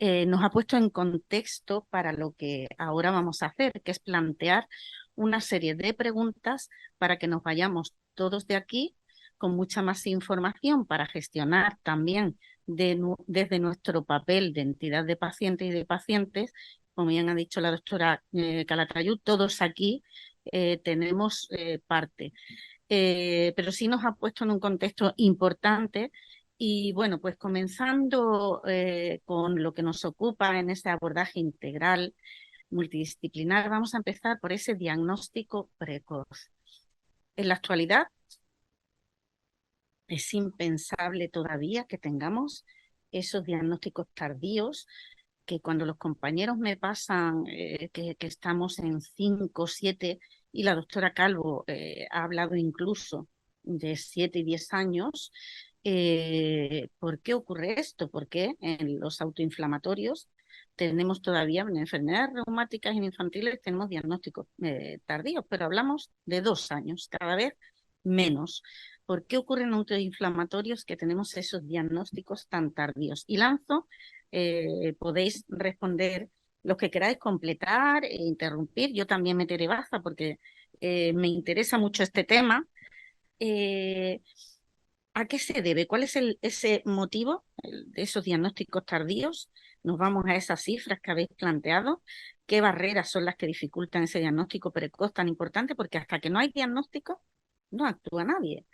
A: Nos ha puesto en contexto para lo que ahora vamos a hacer, que es plantear una serie de preguntas para que nos vayamos todos de aquí con mucha más información para gestionar también desde nuestro papel de entidad de pacientes y de pacientes. Como bien ha dicho la doctora Calatayud, todos aquí tenemos parte. Pero sí nos ha puesto en un contexto importante. Y bueno, pues comenzando con lo que nos ocupa en este abordaje integral multidisciplinar, vamos a empezar por ese diagnóstico precoz. En la actualidad es impensable todavía que tengamos esos diagnósticos tardíos, que cuando los compañeros me pasan que estamos en 5, 7, y la doctora Calvo ha hablado incluso de 7 y 10 años, ¿por qué ocurre esto? ¿Por qué en los autoinflamatorios tenemos todavía, en enfermedades reumáticas infantiles tenemos diagnósticos tardíos, pero hablamos de 2 años, cada vez menos? ¿Por qué ocurren autoinflamatorios que tenemos esos diagnósticos tan tardíos? Y lanzo, podéis responder los que queráis, completar e interrumpir. Yo también meteré baza porque me interesa mucho este tema. ¿A qué se debe? ¿Cuál es ese motivo de esos diagnósticos tardíos? Nos vamos a esas cifras que habéis planteado. ¿Qué barreras son las que dificultan ese diagnóstico precoz tan importante? Porque hasta que no hay diagnóstico, no actúa nadie.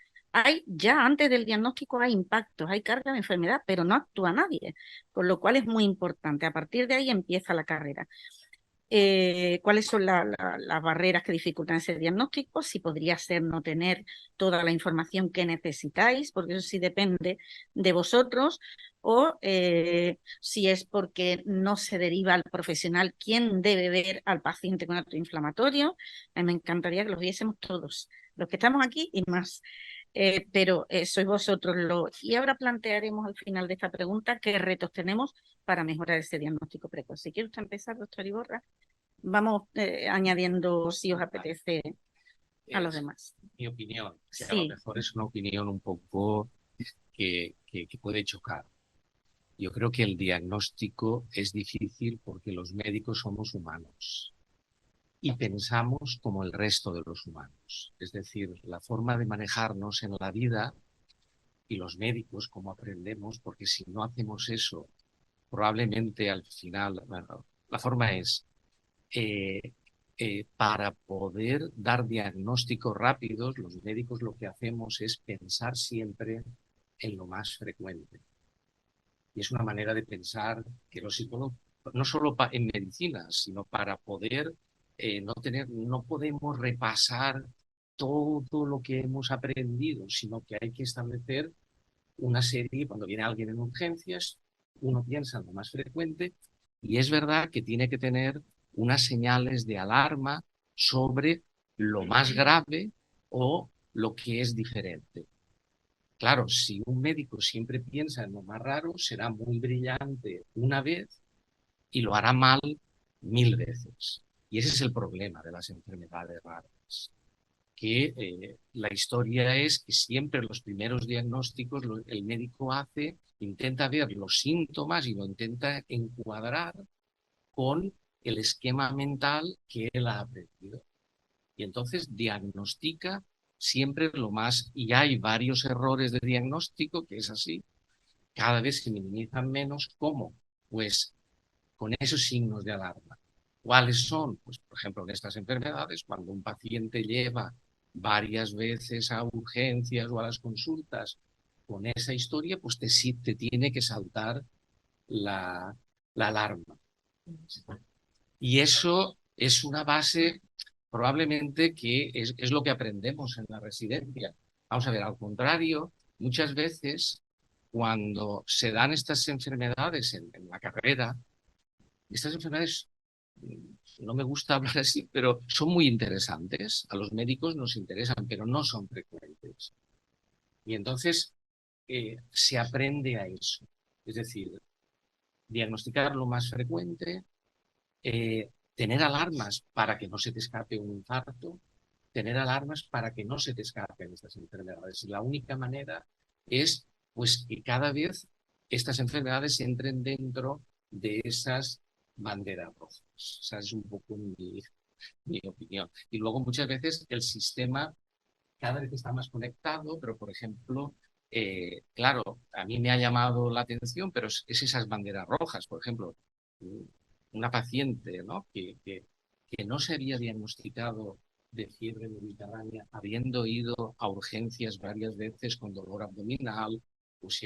A: Ya antes del diagnóstico hay impactos, hay carga de enfermedad, pero no actúa nadie, con lo cual es muy importante. A partir de ahí empieza la carrera. ¿Cuáles son las barreras que dificultan ese diagnóstico? Si podría ser no tener toda la información que necesitáis, porque eso sí depende de vosotros, o si es porque no se deriva al profesional quién debe ver al paciente con autoinflamatorio. A mí me encantaría que los viésemos todos, los que estamos aquí y más. Pero sois vosotros y ahora plantearemos al final de esta pregunta qué retos tenemos para mejorar ese diagnóstico precoz. Si quiere usted empezar, doctor Iborra, vamos añadiendo, si os apetece, a los demás.
B: Mi opinión, que
A: Sí.
B: a lo mejor es una opinión un poco que puede chocar. Yo creo que el diagnóstico es difícil porque los médicos somos humanos y pensamos como el resto de los humanos. Es decir, la forma de manejarnos en la vida y los médicos, como aprendemos, porque si no hacemos eso, probablemente al final, bueno, la forma es eh, para poder dar diagnósticos rápidos, los médicos lo que hacemos es pensar siempre en lo más frecuente. Y es una manera de pensar que los psicólogos, no solo en medicina, sino para poder no podemos repasar todo lo que hemos aprendido, sino que hay que establecer una serie, cuando viene alguien en urgencias, uno piensa en lo más frecuente y es verdad que tiene que tener unas señales de alarma sobre lo más grave o lo que es diferente. Claro, si un médico siempre piensa en lo más raro, será muy brillante una vez y lo hará mal 1000 veces. Y ese es el problema de las enfermedades raras, que la historia es que siempre los primeros diagnósticos el médico intenta ver los síntomas y lo intenta encuadrar con el esquema mental que él ha aprendido. Y entonces diagnostica siempre lo más, y hay varios errores de diagnóstico, que es así, cada vez se minimizan menos. ¿Cómo? Pues con esos signos de alarma. ¿Cuáles son? Pues, por ejemplo, en estas enfermedades, cuando un paciente lleva varias veces a urgencias o a las consultas con esa historia, pues te tiene que saltar la alarma. Y eso es una base probablemente que es lo que aprendemos en la residencia. Vamos a ver, al contrario, muchas veces cuando se dan estas enfermedades en la carrera, estas enfermedades, no me gusta hablar así, pero son muy interesantes. A los médicos nos interesan, pero no son frecuentes. Y entonces se aprende a eso. Es decir, diagnosticar lo más frecuente, tener alarmas para que no se te escape un infarto, tener alarmas para que no se te escapen estas enfermedades. Y la única manera es pues que cada vez estas enfermedades entren dentro de esas banderas rojas. Esa es un poco mi opinión. Y luego muchas veces el sistema cada vez está más conectado, pero por ejemplo, claro, a mí me ha llamado la atención, pero es esas banderas rojas. Por ejemplo, una paciente, ¿no? que no se había diagnosticado de fiebre mediterránea, habiendo ido a urgencias varias veces con dolor abdominal,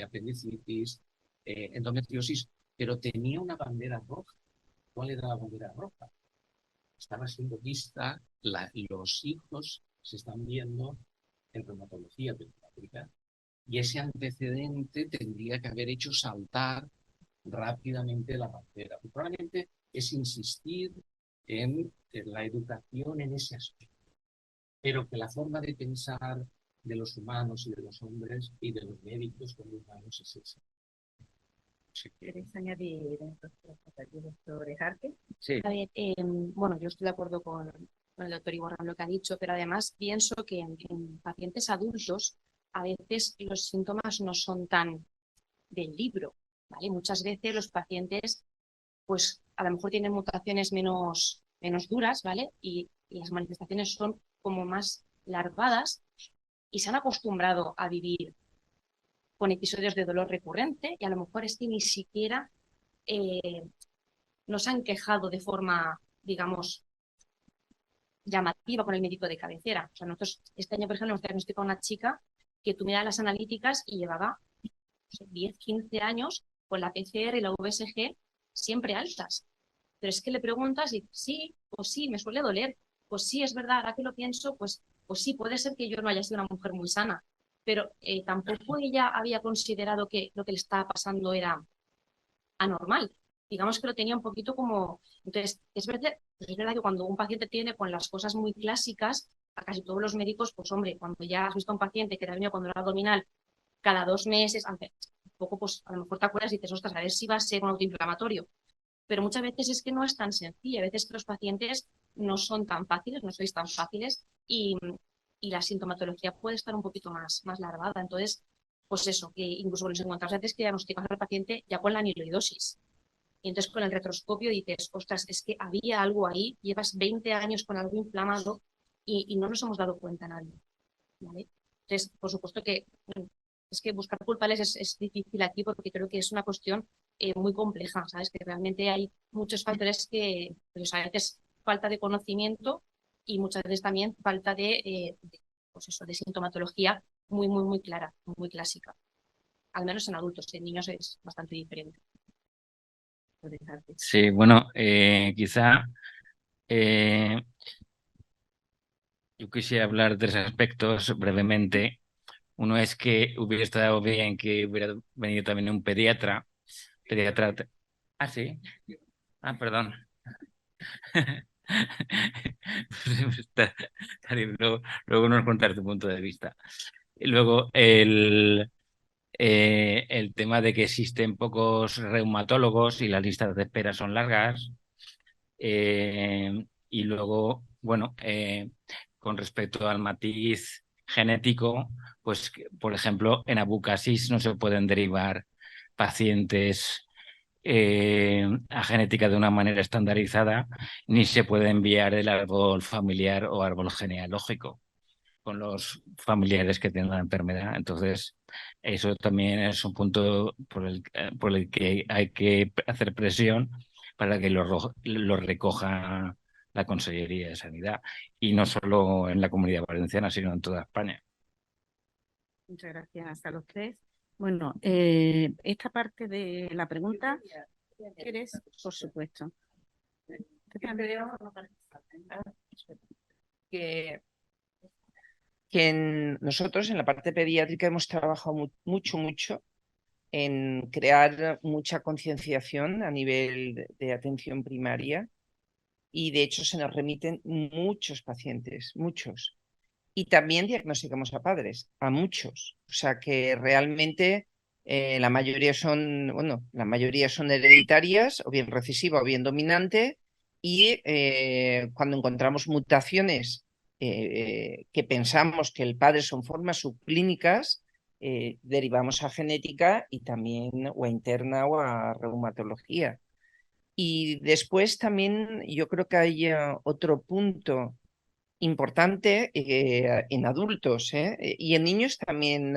B: apendicitis, endometriosis, pero tenía una bandera roja. ¿Cuál era la bandera roja? Estaba siendo vista, los hijos se están viendo en reumatología pediátrica y ese antecedente tendría que haber hecho saltar rápidamente la bandera. Y probablemente es insistir en la educación en ese aspecto, pero que la forma de pensar de los humanos y de los hombres y de los médicos como humanos es esa.
A: ¿Queréis añadir doctor Ejarte?
D: Sí.
C: A ver, bueno, yo estoy de acuerdo con el doctor Iborra lo que ha dicho, pero además pienso que en pacientes adultos a veces los síntomas no son tan del libro, ¿vale? Muchas veces los pacientes, pues a lo mejor tienen mutaciones menos duras, ¿vale? Y las manifestaciones son como más larvadas y se han acostumbrado a vivir con episodios de dolor recurrente y a lo mejor es que ni siquiera nos han quejado de forma, digamos, llamativa con el médico de cabecera. O sea, nosotros este año, por ejemplo, hemos diagnosticado a una chica que tú miras las analíticas y llevaba 10, 15 años con la PCR y la VSG siempre altas. Pero es que le preguntas y sí, pues sí, me suele doler. Pues sí, es verdad, ahora que lo pienso, pues sí, puede ser que yo no haya sido una mujer muy sana. Pero tampoco ella había considerado que lo que le estaba pasando era anormal. Digamos que lo tenía un poquito como... Entonces, es verdad que cuando un paciente tiene con las cosas muy clásicas, a casi todos los médicos, pues hombre, cuando ya has visto a un paciente que te ha venido con dolor abdominal cada 2 meses, aunque un poco, pues a lo mejor te acuerdas y dices, ostras, a ver si va a ser un autoinflamatorio. Pero muchas veces es que no es tan sencillo. A veces que los pacientes no son tan fáciles, no sois tan fáciles y la sintomatología puede estar un poquito más larvada. Entonces, pues eso, que incluso los encontramos antes que diagnosticamos al paciente ya con la amiloidosis. Y entonces con el retroscopio dices, ostras, es que había algo ahí, llevas 20 años con algo inflamado y no nos hemos dado cuenta nadie, ¿vale? Entonces, por supuesto que es que buscar culpables es difícil aquí porque creo que es una cuestión muy compleja, ¿sabes? Que realmente hay muchos factores que, pues a veces falta de conocimiento y muchas veces también falta pues eso, de sintomatología muy clara, muy clásica. Al menos en adultos, en niños es bastante diferente.
D: Sí, bueno, quizá yo quisiera hablar de 3 aspectos brevemente. Uno es que hubiera estado bien que hubiera venido también un pediatra. Ah, sí. Ah, perdón. Luego nos contar tu punto de vista. Y luego el tema de que existen pocos reumatólogos y las listas de espera son largas. Y luego, bueno, con respecto al matiz genético, pues, por ejemplo, en abucasis no se pueden derivar pacientes a genética de una manera estandarizada, ni se puede enviar el árbol familiar o árbol genealógico con los familiares que tienen la enfermedad. Entonces, eso también es un punto por el que hay que hacer presión para que lo recoja la Consellería de Sanidad, y no solo en la Comunidad Valenciana, sino en toda España.
A: Muchas gracias a los tres. Bueno, esta parte de la pregunta, ¿quieres? Por supuesto.
F: Que, nosotros en la parte pediátrica hemos trabajado mucho en crear mucha concienciación a nivel de atención primaria y de hecho se nos remiten muchos pacientes, muchos. Y también diagnosticamos a padres, a muchos. O sea que realmente la mayoría son hereditarias, o bien recesiva o bien dominante, y cuando encontramos mutaciones que pensamos que el padre son formas subclínicas, derivamos a genética y también o a interna o a reumatología. Y después también yo creo que hay otro punto importante en adultos, y en niños también,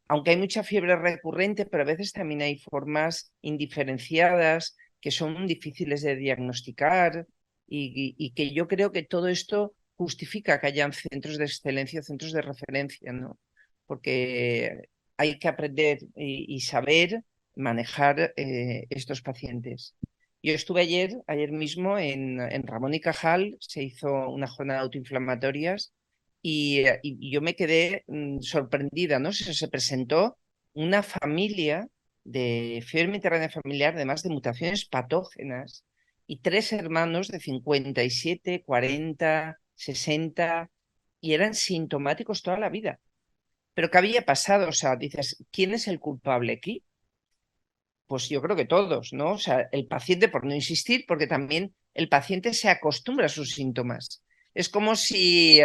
F: aunque hay mucha fiebre recurrente, pero a veces también hay formas indiferenciadas que son difíciles de diagnosticar y que yo creo que todo esto justifica que hayan centros de excelencia, centros de referencia, ¿no? Porque hay que aprender y saber manejar estos pacientes. Yo estuve ayer mismo en Ramón y Cajal, se hizo una jornada de autoinflamatorias y yo me quedé sorprendida, ¿no? Se presentó una familia de fiebre mediterránea familiar, además de mutaciones patógenas, y 3 hermanos de 57, 40, 60, y eran sintomáticos toda la vida. Pero ¿qué había pasado? O sea, dices, ¿quién es el culpable aquí? Pues yo creo que todos, ¿no? O sea, el paciente, por no insistir, porque también el paciente se acostumbra a sus síntomas. Es como si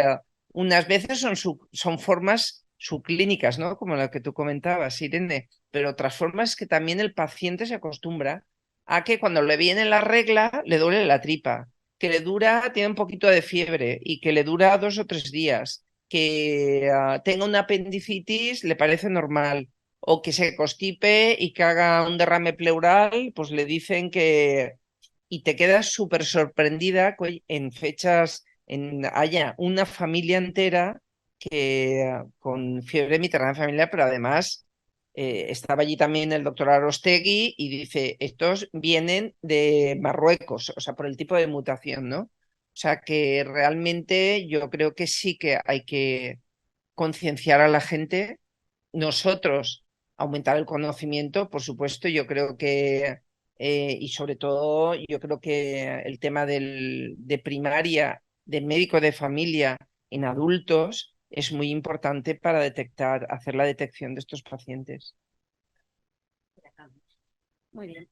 F: unas veces son formas subclínicas, ¿no? Como la que tú comentabas, Irene, pero otras formas que también el paciente se acostumbra a que cuando le viene la regla le duele la tripa, que le dura, tiene un poquito de fiebre y que le dura 2 o 3 días, que tenga una apendicitis le parece normal o que se constipe y que haga un derrame pleural, pues le dicen que... Y te quedas súper sorprendida en fechas, haya una familia entera que con fiebre mediterránea familiar, pero además estaba allí también el doctor Arostegui y dice, estos vienen de Marruecos, o sea, por el tipo de mutación, ¿no? O sea que realmente yo creo que sí que hay que concienciar a la gente. Nosotros aumentar el conocimiento, por supuesto, yo creo que, y sobre todo, yo creo que el tema de primaria, del médico de familia en adultos, es muy importante para hacer la detección de estos pacientes.
A: Muy bien.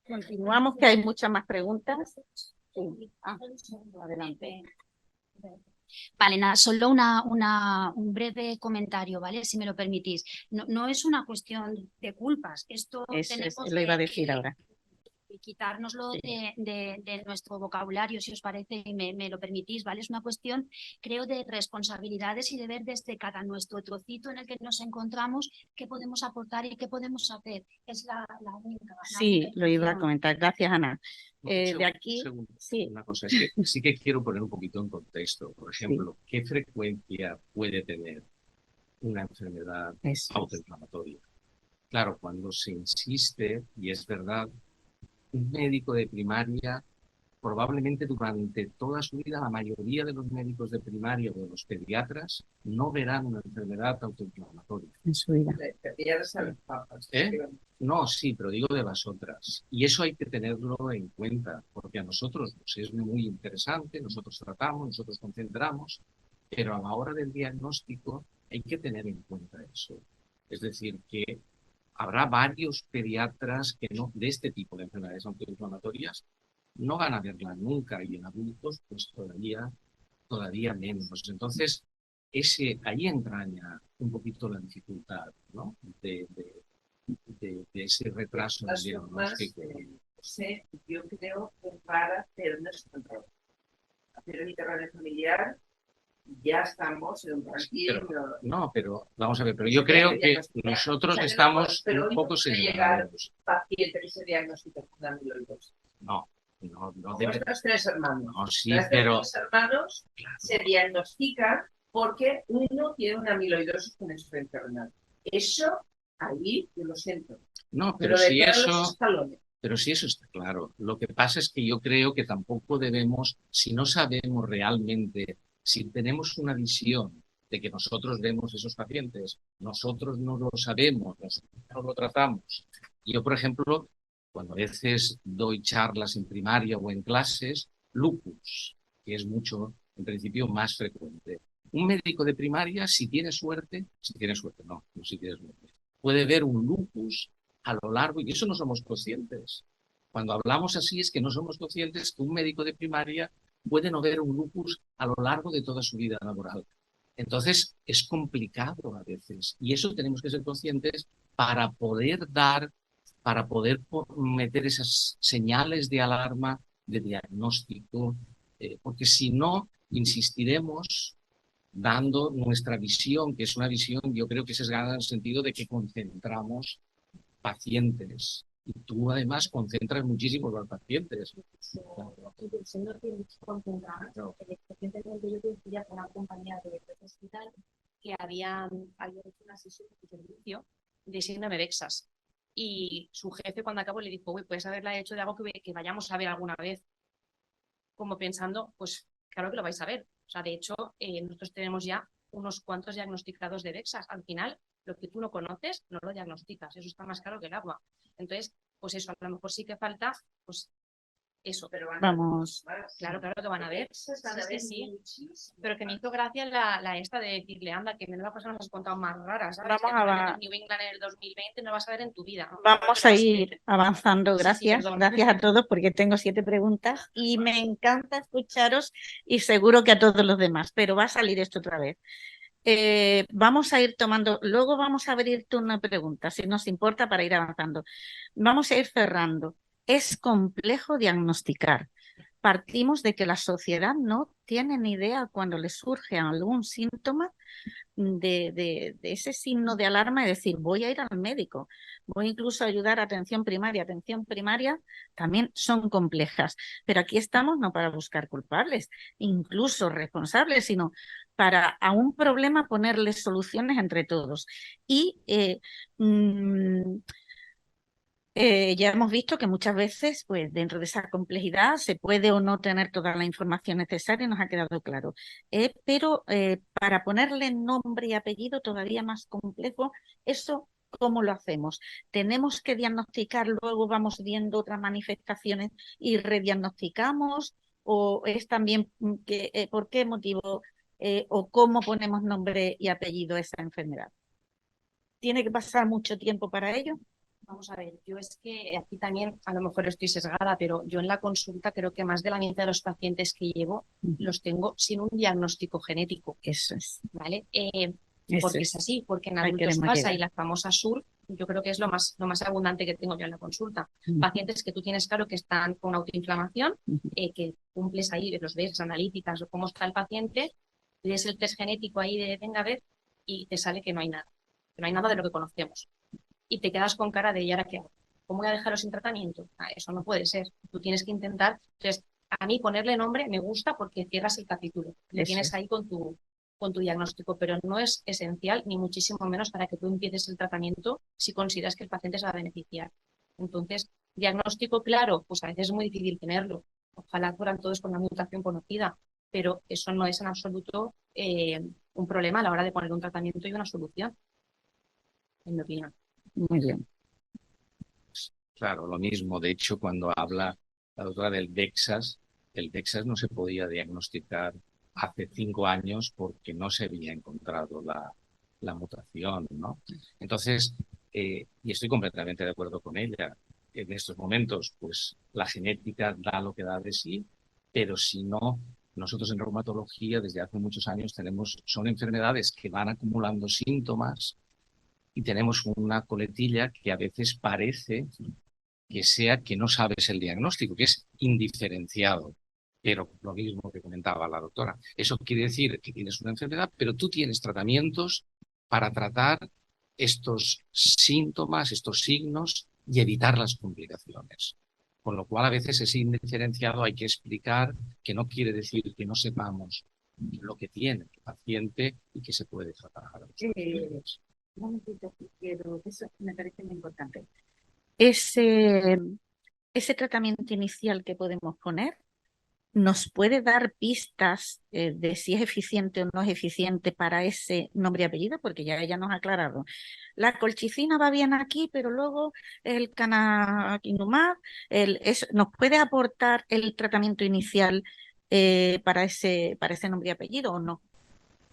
A: Continuamos, que hay muchas más preguntas. Sí. Adelante.
E: Vale, nada, solo un breve comentario, ¿vale? Si me lo permitís. No es una cuestión de culpas. Esto tenemos
A: lo iba a decir ahora.
E: quitárnoslo
A: Sí.
E: de nuestro vocabulario, si os parece, y me lo permitís, ¿vale? Es una cuestión, creo, de responsabilidades y de ver desde cada nuestro trocito en el que nos encontramos qué podemos aportar y qué podemos hacer. Es la única.
A: Sí, lo iba a comentar. Gracias, Ana. De aquí, sí.
B: Una cosa, es que sí que quiero poner un poquito en contexto. Por ejemplo, ¿qué frecuencia puede tener una enfermedad autoinflamatoria? Claro, cuando se insiste, y es verdad, un médico de primaria, probablemente durante toda su vida, la mayoría de los médicos de primaria o de los pediatras no verán una enfermedad autoinflamatoria.
A: En su vida.
B: No, sí, pero digo de las otras. Y eso hay que tenerlo en cuenta, porque a nosotros pues, es muy interesante, nosotros tratamos, nosotros concentramos, pero a la hora del diagnóstico hay que tener en cuenta eso. Es decir, que habrá varios pediatras que no, de este tipo de enfermedades autoinflamatorias no van a verla nunca, y en adultos pues todavía menos. Entonces, ahí entraña un poquito la dificultad, ¿no? de ese retraso del diagnóstico.
F: Yo creo que para hacer nuestro control, hacer el interrogatorio familiar, ya estamos en un ranking.
B: No, pero vamos a ver, pero yo creo que nosotros estamos un poco señalados.
F: Paciente que se diagnostica con amiloidosis.
B: No debe.
F: Nuestros 3 hermanos.
B: No, sí,
F: pero los hermanos se diagnostican porque uno tiene una amiloidosis con insuficiencia renal. Eso, ahí, yo lo siento.
B: No, pero si eso está claro. Lo que pasa es que yo creo que tampoco debemos, si no sabemos realmente, si tenemos una visión de que nosotros vemos esos pacientes, nosotros no lo sabemos, nosotros no lo tratamos. Yo, por ejemplo, cuando a veces doy charlas en primaria o en clases, lupus, que es mucho, en principio, más frecuente. Un médico de primaria, si tiene suerte, si tiene suerte, puede ver un lupus a lo largo, y eso no somos conscientes. Cuando hablamos así es que no somos conscientes que un médico de primaria puede no ver un lupus a lo largo de toda su vida laboral. Entonces, es complicado a veces, y eso tenemos que ser conscientes para poder meter esas señales de alarma, de diagnóstico, porque si no, insistiremos dando nuestra visión, que es una visión, yo creo que sesgada en el sentido de que concentramos pacientes. Y tú además concentras muchísimo los pacientes.
C: Si no tienes que concentrar, recientemente yo coincidía con una compañía de hospital que había hecho una sesión de servicio de síndrome de Vexas. Y su jefe cuando acabó le dijo, puedes haberla hecho de algo que vayamos a ver alguna vez. Como pensando, pues claro que lo vais a ver. O sea, de hecho, nosotros tenemos ya unos cuantos diagnosticados de Vexas. Al final, lo que tú no conoces, no lo diagnosticas. Eso está más caro que el agua. Entonces, pues eso, a lo mejor sí que falta, pues eso. Pero
A: vamos.
C: Claro que van a ver. Sí. Pero que me hizo gracia la esta de decirle, anda, que me las cosas nos has contado más raras. ¿Sabes?
A: Vamos a
C: New England en el 2020 no lo vas a ver en tu vida.
A: Vamos a ir avanzando. Gracias. Gracias a todos porque tengo 7 preguntas y me encanta escucharos y seguro que a todos los demás, pero va a salir esto otra vez. Vamos a ir tomando, luego vamos a abrir turno de preguntas, si nos importa, para ir avanzando. Vamos a ir cerrando. Es complejo diagnosticar. Partimos de que la sociedad no tiene ni idea cuando le surge algún síntoma de ese signo de alarma y decir, voy a ir al médico, voy incluso a ayudar a atención primaria. Atención primaria también son complejas, pero aquí estamos no para buscar culpables, incluso responsables, sino para a un problema ponerle soluciones entre todos. Y ya hemos visto que muchas veces, pues dentro de esa complejidad, se puede o no tener toda la información necesaria, nos ha quedado claro. Pero para ponerle nombre y apellido todavía más complejo, eso, ¿cómo lo hacemos? ¿Tenemos que diagnosticar, luego vamos viendo otras manifestaciones y rediagnosticamos? ¿O es también que, por qué motivo o cómo ponemos nombre y apellido a esa enfermedad? ¿Tiene que pasar mucho tiempo para ello?
C: Vamos a ver, yo es que aquí también a lo mejor estoy sesgada, pero yo en la consulta creo que más de la mitad de los pacientes que llevo los tengo sin un diagnóstico genético,
A: Eso es.
C: ¿vale?
A: Eso
C: Porque
A: es.
C: es así, porque en
A: Ahí
C: adultos
A: queremos
C: pasa y
A: llegar.
C: la famosa SUR, yo creo que es lo más abundante que tengo yo en la consulta. Pacientes que tú tienes claro que están con autoinflamación, que cumples ahí, los ves, analíticas o cómo está el paciente, ves el test genético ahí de venga a ver y te sale que no hay nada, de lo que conocemos. Y te quedas con cara de ¿y ahora qué hago? ¿Cómo voy a dejarlo sin tratamiento? Eso no puede ser. Tú tienes que intentar. Entonces, a mí ponerle nombre me gusta porque cierras el capítulo. Le tienes ahí con tu diagnóstico, pero no es esencial ni muchísimo menos para que tú empieces el tratamiento si consideras que el paciente se va a beneficiar. Entonces, diagnóstico claro, pues a veces es muy difícil tenerlo. Ojalá fueran todos con una mutación conocida, pero eso no es en absoluto un problema a la hora de poner un tratamiento y una solución, en mi opinión.
A: Muy bien.
B: Claro, lo mismo. De hecho, cuando habla la doctora del DEXAS, el DEXAS no se podía diagnosticar hace 5 años porque no se había encontrado la mutación, ¿no? Entonces, y estoy completamente de acuerdo con ella, en estos momentos, pues la genética da lo que da de sí, pero si no, nosotros en reumatología desde hace muchos años son enfermedades que van acumulando síntomas y tenemos una coletilla que a veces parece que sea que no sabes el diagnóstico, que es indiferenciado. Pero lo mismo que comentaba la doctora, eso quiere decir que tienes una enfermedad, pero tú tienes tratamientos para tratar estos síntomas, estos signos y evitar las complicaciones. Con lo cual a veces ese indiferenciado hay que explicar que no quiere decir que no sepamos lo que tiene el paciente y que se puede tratar.
A: Un momentito, quiero, eso me parece muy importante. Ese tratamiento inicial que podemos poner nos puede dar pistas de si es eficiente o no es eficiente para ese nombre y apellido, porque ya ella nos ha aclarado. La colchicina va bien aquí, pero luego el canakinumab nos puede aportar el tratamiento inicial para ese nombre y apellido o no.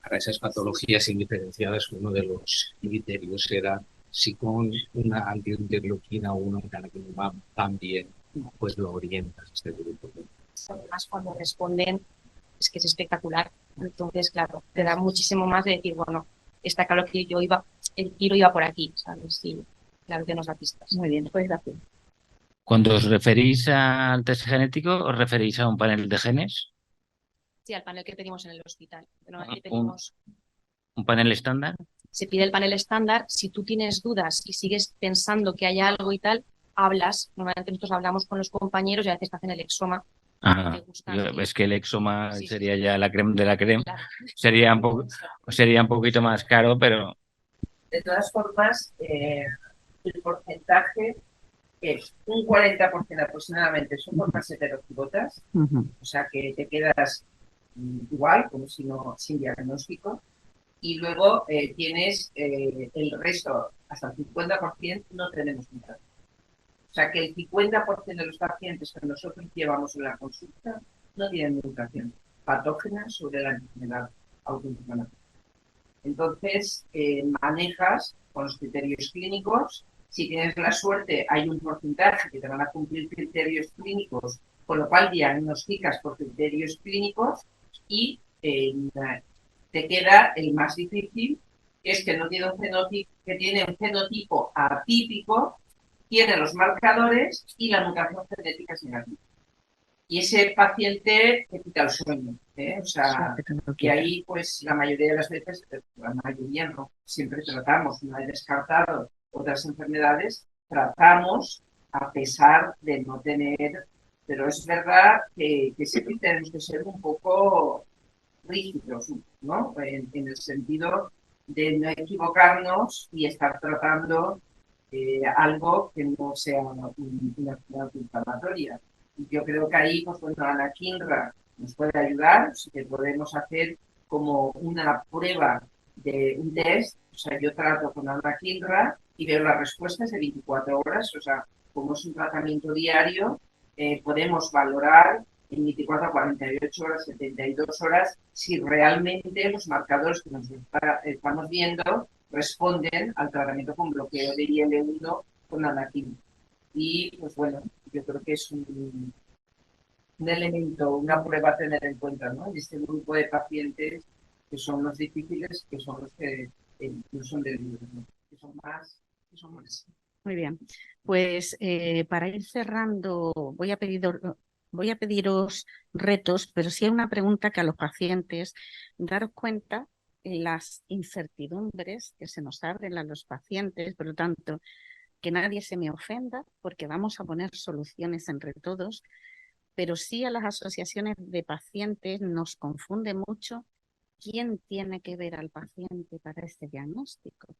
B: Para esas patologías indiferenciadas, uno de los criterios era si con una antiinterleuquina o una canakinumab también pues lo orientas este grupo.
C: Además, cuando responden, es que es espectacular. Entonces, claro, te da muchísimo más de decir, bueno, está claro que el tiro iba por aquí, ¿sabes? Sí, claro que nos da pistas.
A: Muy bien, pues gracias.
D: Cuando os referís al test genético, ¿os referís a un panel de genes?
C: Sí, al panel que pedimos en el hospital. Normalmente pedimos...
D: ¿Un panel estándar?
C: Se pide el panel estándar. Si tú tienes dudas y sigues pensando que hay algo y tal, hablas. Normalmente nosotros hablamos con los compañeros y a veces te hacen el exoma.
D: Es que el exoma sería ya la creme de la creme.
C: Claro.
D: Sería un poquito más caro, pero...
F: De todas formas, el porcentaje es un 40% aproximadamente son formas heterocigotas, o sea que te quedas igual, como si no, sin diagnóstico, y luego tienes el resto, hasta el 50% no tenemos mutación. O sea que el 50% de los pacientes que nosotros llevamos en la consulta no tienen mutación patógena sobre la enfermedad autoinflamatoria. Entonces, manejas con los criterios clínicos. Si tienes la suerte, hay un porcentaje que te van a cumplir criterios clínicos, con lo cual diagnosticas por criterios clínicos y te queda el más difícil, que es que no tiene un fenotipo, que tiene un fenotipo atípico, tiene los marcadores y la mutación genética es negativa. Y ese paciente te quita el sueño, o sea, que ahí pues la mayoría de las veces, la mayoría no, siempre tratamos, una vez descartado otras enfermedades, tratamos a pesar de no tener, pero es verdad que siempre tenemos que ser un poco rígidos, ¿no? En el sentido de no equivocarnos y estar tratando algo que no sea una enfermedad inflamatoria. Yo creo que ahí, pues bueno, Anakinra nos puede ayudar, si que podemos hacer como una prueba de un test, o sea, yo trato con Anakinra y veo las respuestas de 24 horas, o sea, como es un tratamiento diario, podemos valorar en 24, 48 horas, 72 horas, si realmente los marcadores que nos estamos viendo responden al tratamiento con bloqueo de IL-1 con Anakin. Y pues bueno, yo creo que es un elemento, una prueba a tener en cuenta, ¿no? Y este grupo de pacientes que son los difíciles, que son los que no son de libros, ¿no? Que son más.
A: Muy bien, pues para ir cerrando voy a pediros retos, pero sí hay una pregunta que a los pacientes, daros cuenta las incertidumbres que se nos abren a los pacientes, por lo tanto, que nadie se me ofenda porque vamos a poner soluciones entre todos, pero sí a las asociaciones de pacientes nos confunde mucho quién tiene que ver al paciente para este diagnóstico.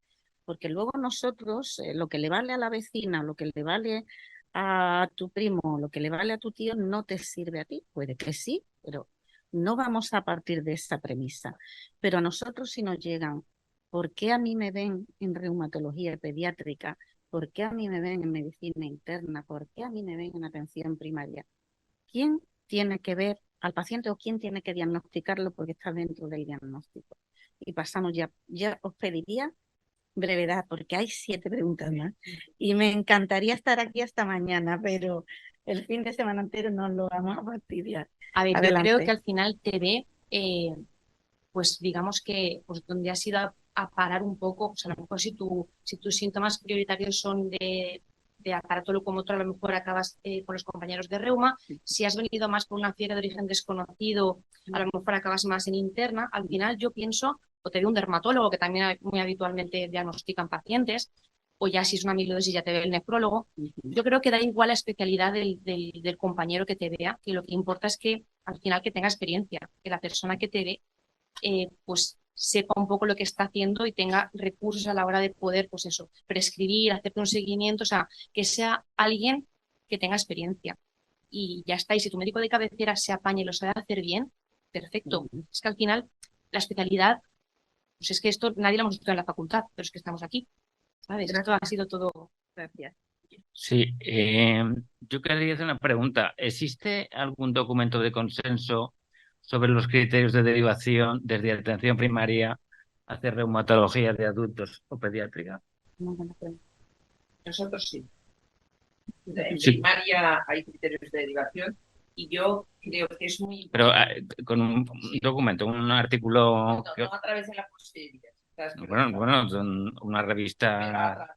A: Porque luego nosotros, lo que le vale a la vecina, lo que le vale a tu primo, lo que le vale a tu tío, no te sirve a ti. Puede que sí, pero no vamos a partir de esa premisa. Pero a nosotros si nos llegan, ¿por qué a mí me ven en reumatología pediátrica? ¿Por qué a mí me ven en medicina interna? ¿Por qué a mí me ven en atención primaria? ¿Quién tiene que ver al paciente o quién tiene que diagnosticarlo porque está dentro del diagnóstico? Y pasamos ya os pediría brevedad porque hay 7 preguntas más y me encantaría estar aquí hasta mañana, pero el fin de semana entero no lo vamos a fastidiar.
C: A ver,
A: Adelante.
C: yo creo que al final te ve, pues digamos que pues donde has ido a parar un poco, o sea, a lo mejor si tus síntomas prioritarios son de aparato locomotor, a lo mejor acabas con los compañeros de reuma. Si has venido más por una fiebre de origen desconocido, a lo mejor acabas más en interna. Al final yo pienso, o te ve un dermatólogo, que también muy habitualmente diagnostican pacientes, o ya si es una amiloidosis ya te ve el nefrólogo. Yo creo que da igual la especialidad del compañero que te vea, que lo que importa es que al final que tenga experiencia, que la persona que te ve pues sepa un poco lo que está haciendo y tenga recursos a la hora de poder, pues eso, prescribir, hacerte un seguimiento, o sea, que sea alguien que tenga experiencia. Y ya está, y si tu médico de cabecera se apaña y lo sabe hacer bien, perfecto. Es que al final la especialidad, pues es que esto nadie lo hemos estudiado en la facultad, pero es que estamos aquí, ¿sabes? Esto ha sido todo.
A: Gracias.
D: Sí, yo quería hacer una pregunta. ¿Existe algún documento de consenso sobre los criterios de derivación desde atención primaria hacia reumatología de adultos o pediátrica?
F: Nosotros sí. En
D: Sí.
F: primaria hay criterios de derivación y yo creo que es muy
D: Pero
F: importante.
D: con un documento, un artículo...
F: No a través de la posteridad.
D: Bueno, una
F: Pero
D: revista...
F: a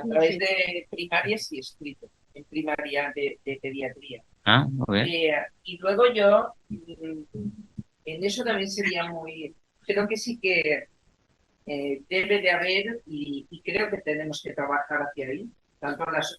F: través de primaria sí escrito, en primaria de pediatría.
D: Ah, muy bien.
F: Y luego yo, en eso también sería creo que sí que debe de haber, y creo que tenemos que trabajar hacia ahí, tanto las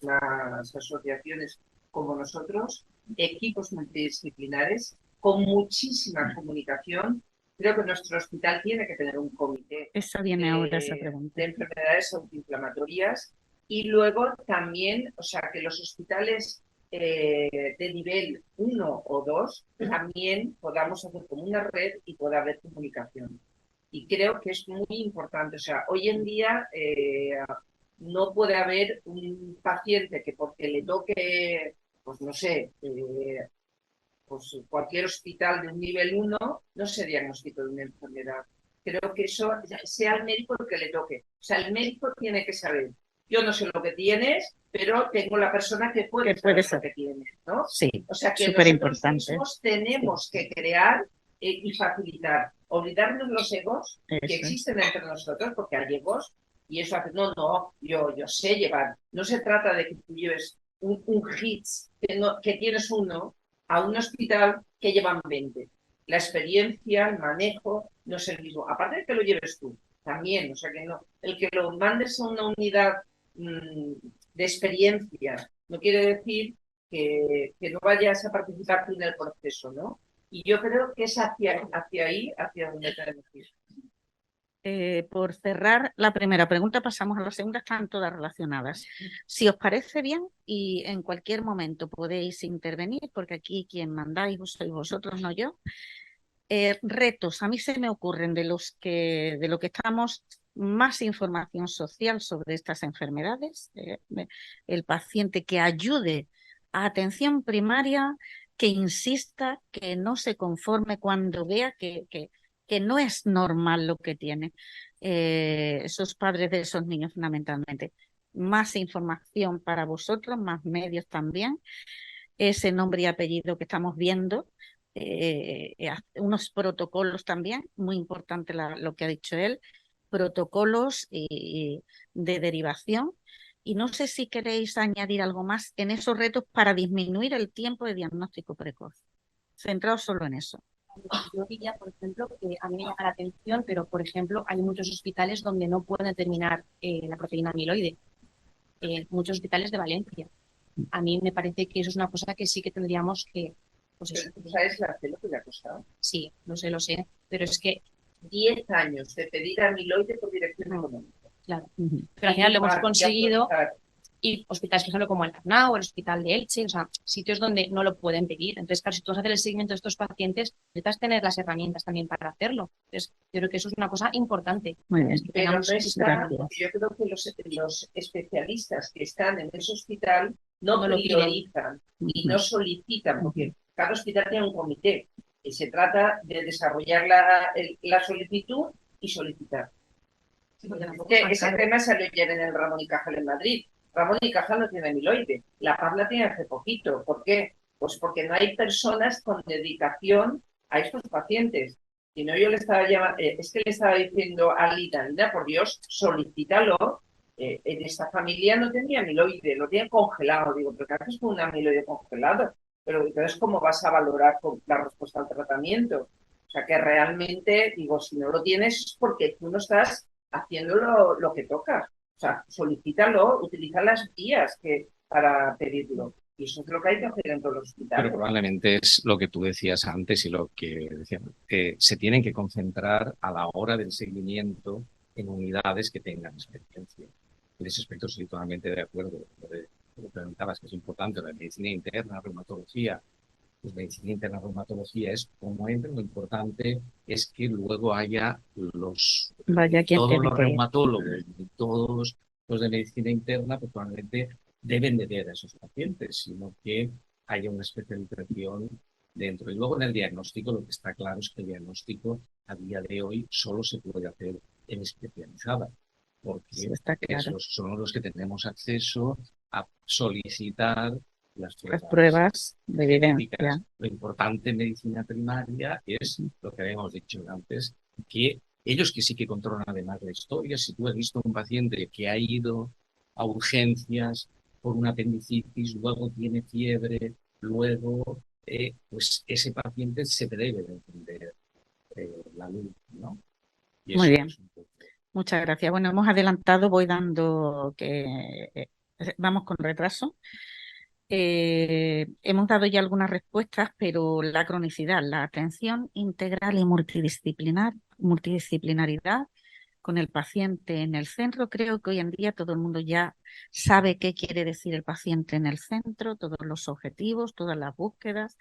F: asociaciones como nosotros, equipos multidisciplinares con muchísima comunicación. Creo que nuestro hospital tiene que tener un comité
A: Esa viene ahora, esa pregunta.
F: de enfermedades autoinflamatorias y luego también, o sea, que los hospitales de nivel 1 o 2 también podamos hacer como una red y pueda haber comunicación. Y creo que es muy importante, o sea, hoy en día no puede haber un paciente que porque le toque, pues no sé, pues cualquier hospital de un nivel 1 no se diagnostica de una enfermedad. Creo que eso sea el médico el que le toque. O sea, el médico tiene que saber. Yo no sé lo que tienes, pero tengo la persona que puede saber lo que tienes, ¿no?
A: Sí,
F: o sea, que nosotros mismos tenemos que crear y facilitar. Olvidarnos los egos que existen entre nosotros, porque hay egos, y eso hace, no, yo sé llevar. No se trata de que tú lleves un HITS, que tienes uno, a un hospital que llevan 20. La experiencia, el manejo, no es el mismo. Aparte de que lo lleves tú, también, o sea que no, el que lo mandes a una unidad de experiencia no quiere decir que no vayas a participar tú en el proceso, ¿no? Y yo creo que es hacia ahí, hacia donde tenemos que ir.
A: Por cerrar la primera pregunta, pasamos a la segunda, están todas relacionadas. Si os parece bien, y en cualquier momento podéis intervenir, porque aquí quien mandáis sois vosotros, no yo. Retos, a mí se me ocurren de lo que estamos, más información social sobre estas enfermedades, el paciente que ayude a atención primaria, que insista, que no se conforme cuando vea que no es normal lo que tiene esos padres de esos niños fundamentalmente. más información para vosotros, más medios también. Ese nombre y apellido que estamos viendo, unos protocolos también, muy importante lo que ha dicho él, protocolos de derivación. Y no sé si queréis añadir algo más en esos retos para disminuir el tiempo de diagnóstico precoz. Centraos solo en eso.
C: Yo diría, por ejemplo, que a mí me llama la atención, pero, por ejemplo, hay muchos hospitales donde no pueden determinar la proteína amiloide. Muchos hospitales de Valencia. A mí me parece que eso es una cosa que sí que tendríamos que... Pues eso.
F: ¿Sabes lo que le ha costado?
C: Sí, lo sé, pero es que...
F: 10 años de pedir amiloide por dirección económica.
C: Claro. Pero al final lo hemos conseguido, y hospitales, por ejemplo, como el Arnau, el Hospital de Elche, o sea, sitios donde no lo pueden pedir. Entonces, claro, si tú vas a hacer el seguimiento de estos pacientes, necesitas tener las herramientas también para hacerlo. Entonces, yo creo que eso es una cosa importante.
A: Muy bien.
F: Pero no está, yo creo que los especialistas que están en ese hospital no priorizan y no solicitan, porque cada hospital tiene un comité y se trata de desarrollar la solicitud y solicitar. Ese tema salió ayer en el Ramón y Cajal en Madrid. Ramón y Cajal no tiene amiloide, la PAP la tiene hace poquito. ¿Por qué? Pues porque no hay personas con dedicación a estos pacientes. Si no, yo le estaba diciendo a Lina, por Dios, solicítalo. En esta familia no tenía amiloide, lo tienen congelado. Digo, ¿pero qué haces con un amiloide congelado? Pero entonces, ¿cómo vas a valorar la respuesta al tratamiento? O sea, que realmente, digo, si no lo tienes es porque tú no estás haciendo lo que toca. O sea, solicítalo, utiliza las vías para pedirlo. Y eso es lo que hay que hacer en todos los hospitales.
B: Pero probablemente es lo que tú decías antes y lo que decíamos, que se tienen que concentrar a la hora del seguimiento en unidades que tengan experiencia. En ese aspecto estoy totalmente de acuerdo. Lo que preguntabas, que es importante, la medicina interna, reumatología. Pues medicina interna, reumatología es como entra, lo importante es que luego haya todos los reumatólogos y todos los de medicina interna, pues probablemente deben de ver a esos pacientes, sino que haya una especialización dentro. Y luego en el diagnóstico, lo que está claro es que el diagnóstico a día de hoy solo se puede hacer en especializada, porque esos son los que tenemos acceso a solicitar las
A: pruebas de evidencia.
B: Lo importante en medicina primaria es lo que habíamos dicho antes, que ellos que sí que controlan además la historia. Si tú has visto un paciente que ha ido a urgencias por una apendicitis, luego tiene fiebre, luego pues ese paciente se debe de entender la luz, ¿no? Y
A: muy bien. Muchas gracias. Bueno, hemos adelantado, voy dando que vamos con retraso. Hemos dado ya algunas respuestas, pero la cronicidad, la atención integral y multidisciplinaridad con el paciente en el centro, creo que hoy en día todo el mundo ya sabe qué quiere decir el paciente en el centro, todos los objetivos, todas las búsquedas.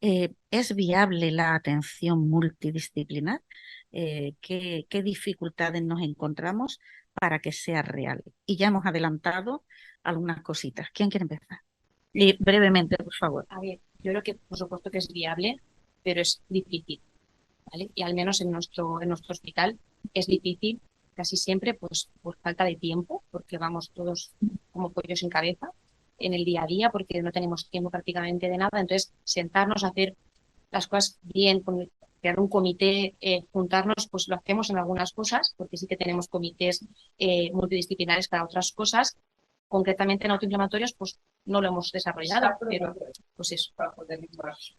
A: ¿Es viable la atención multidisciplinar? ¿Qué dificultades nos encontramos para que sea real? Y ya hemos adelantado algunas cositas. ¿Quién quiere empezar? Y brevemente, por favor.
C: A ver, yo creo que por supuesto que es viable, pero es difícil, ¿vale? Y al menos en nuestro hospital es difícil casi siempre pues por falta de tiempo, porque vamos todos como pollos sin cabeza en el día a día, porque no tenemos tiempo prácticamente de nada. Entonces, sentarnos a hacer las cosas bien, crear un comité, juntarnos, pues lo hacemos en algunas cosas, porque sí que tenemos comités multidisciplinares para otras cosas. Concretamente en autoinflamatorios, pues no lo hemos desarrollado, pero pues eso.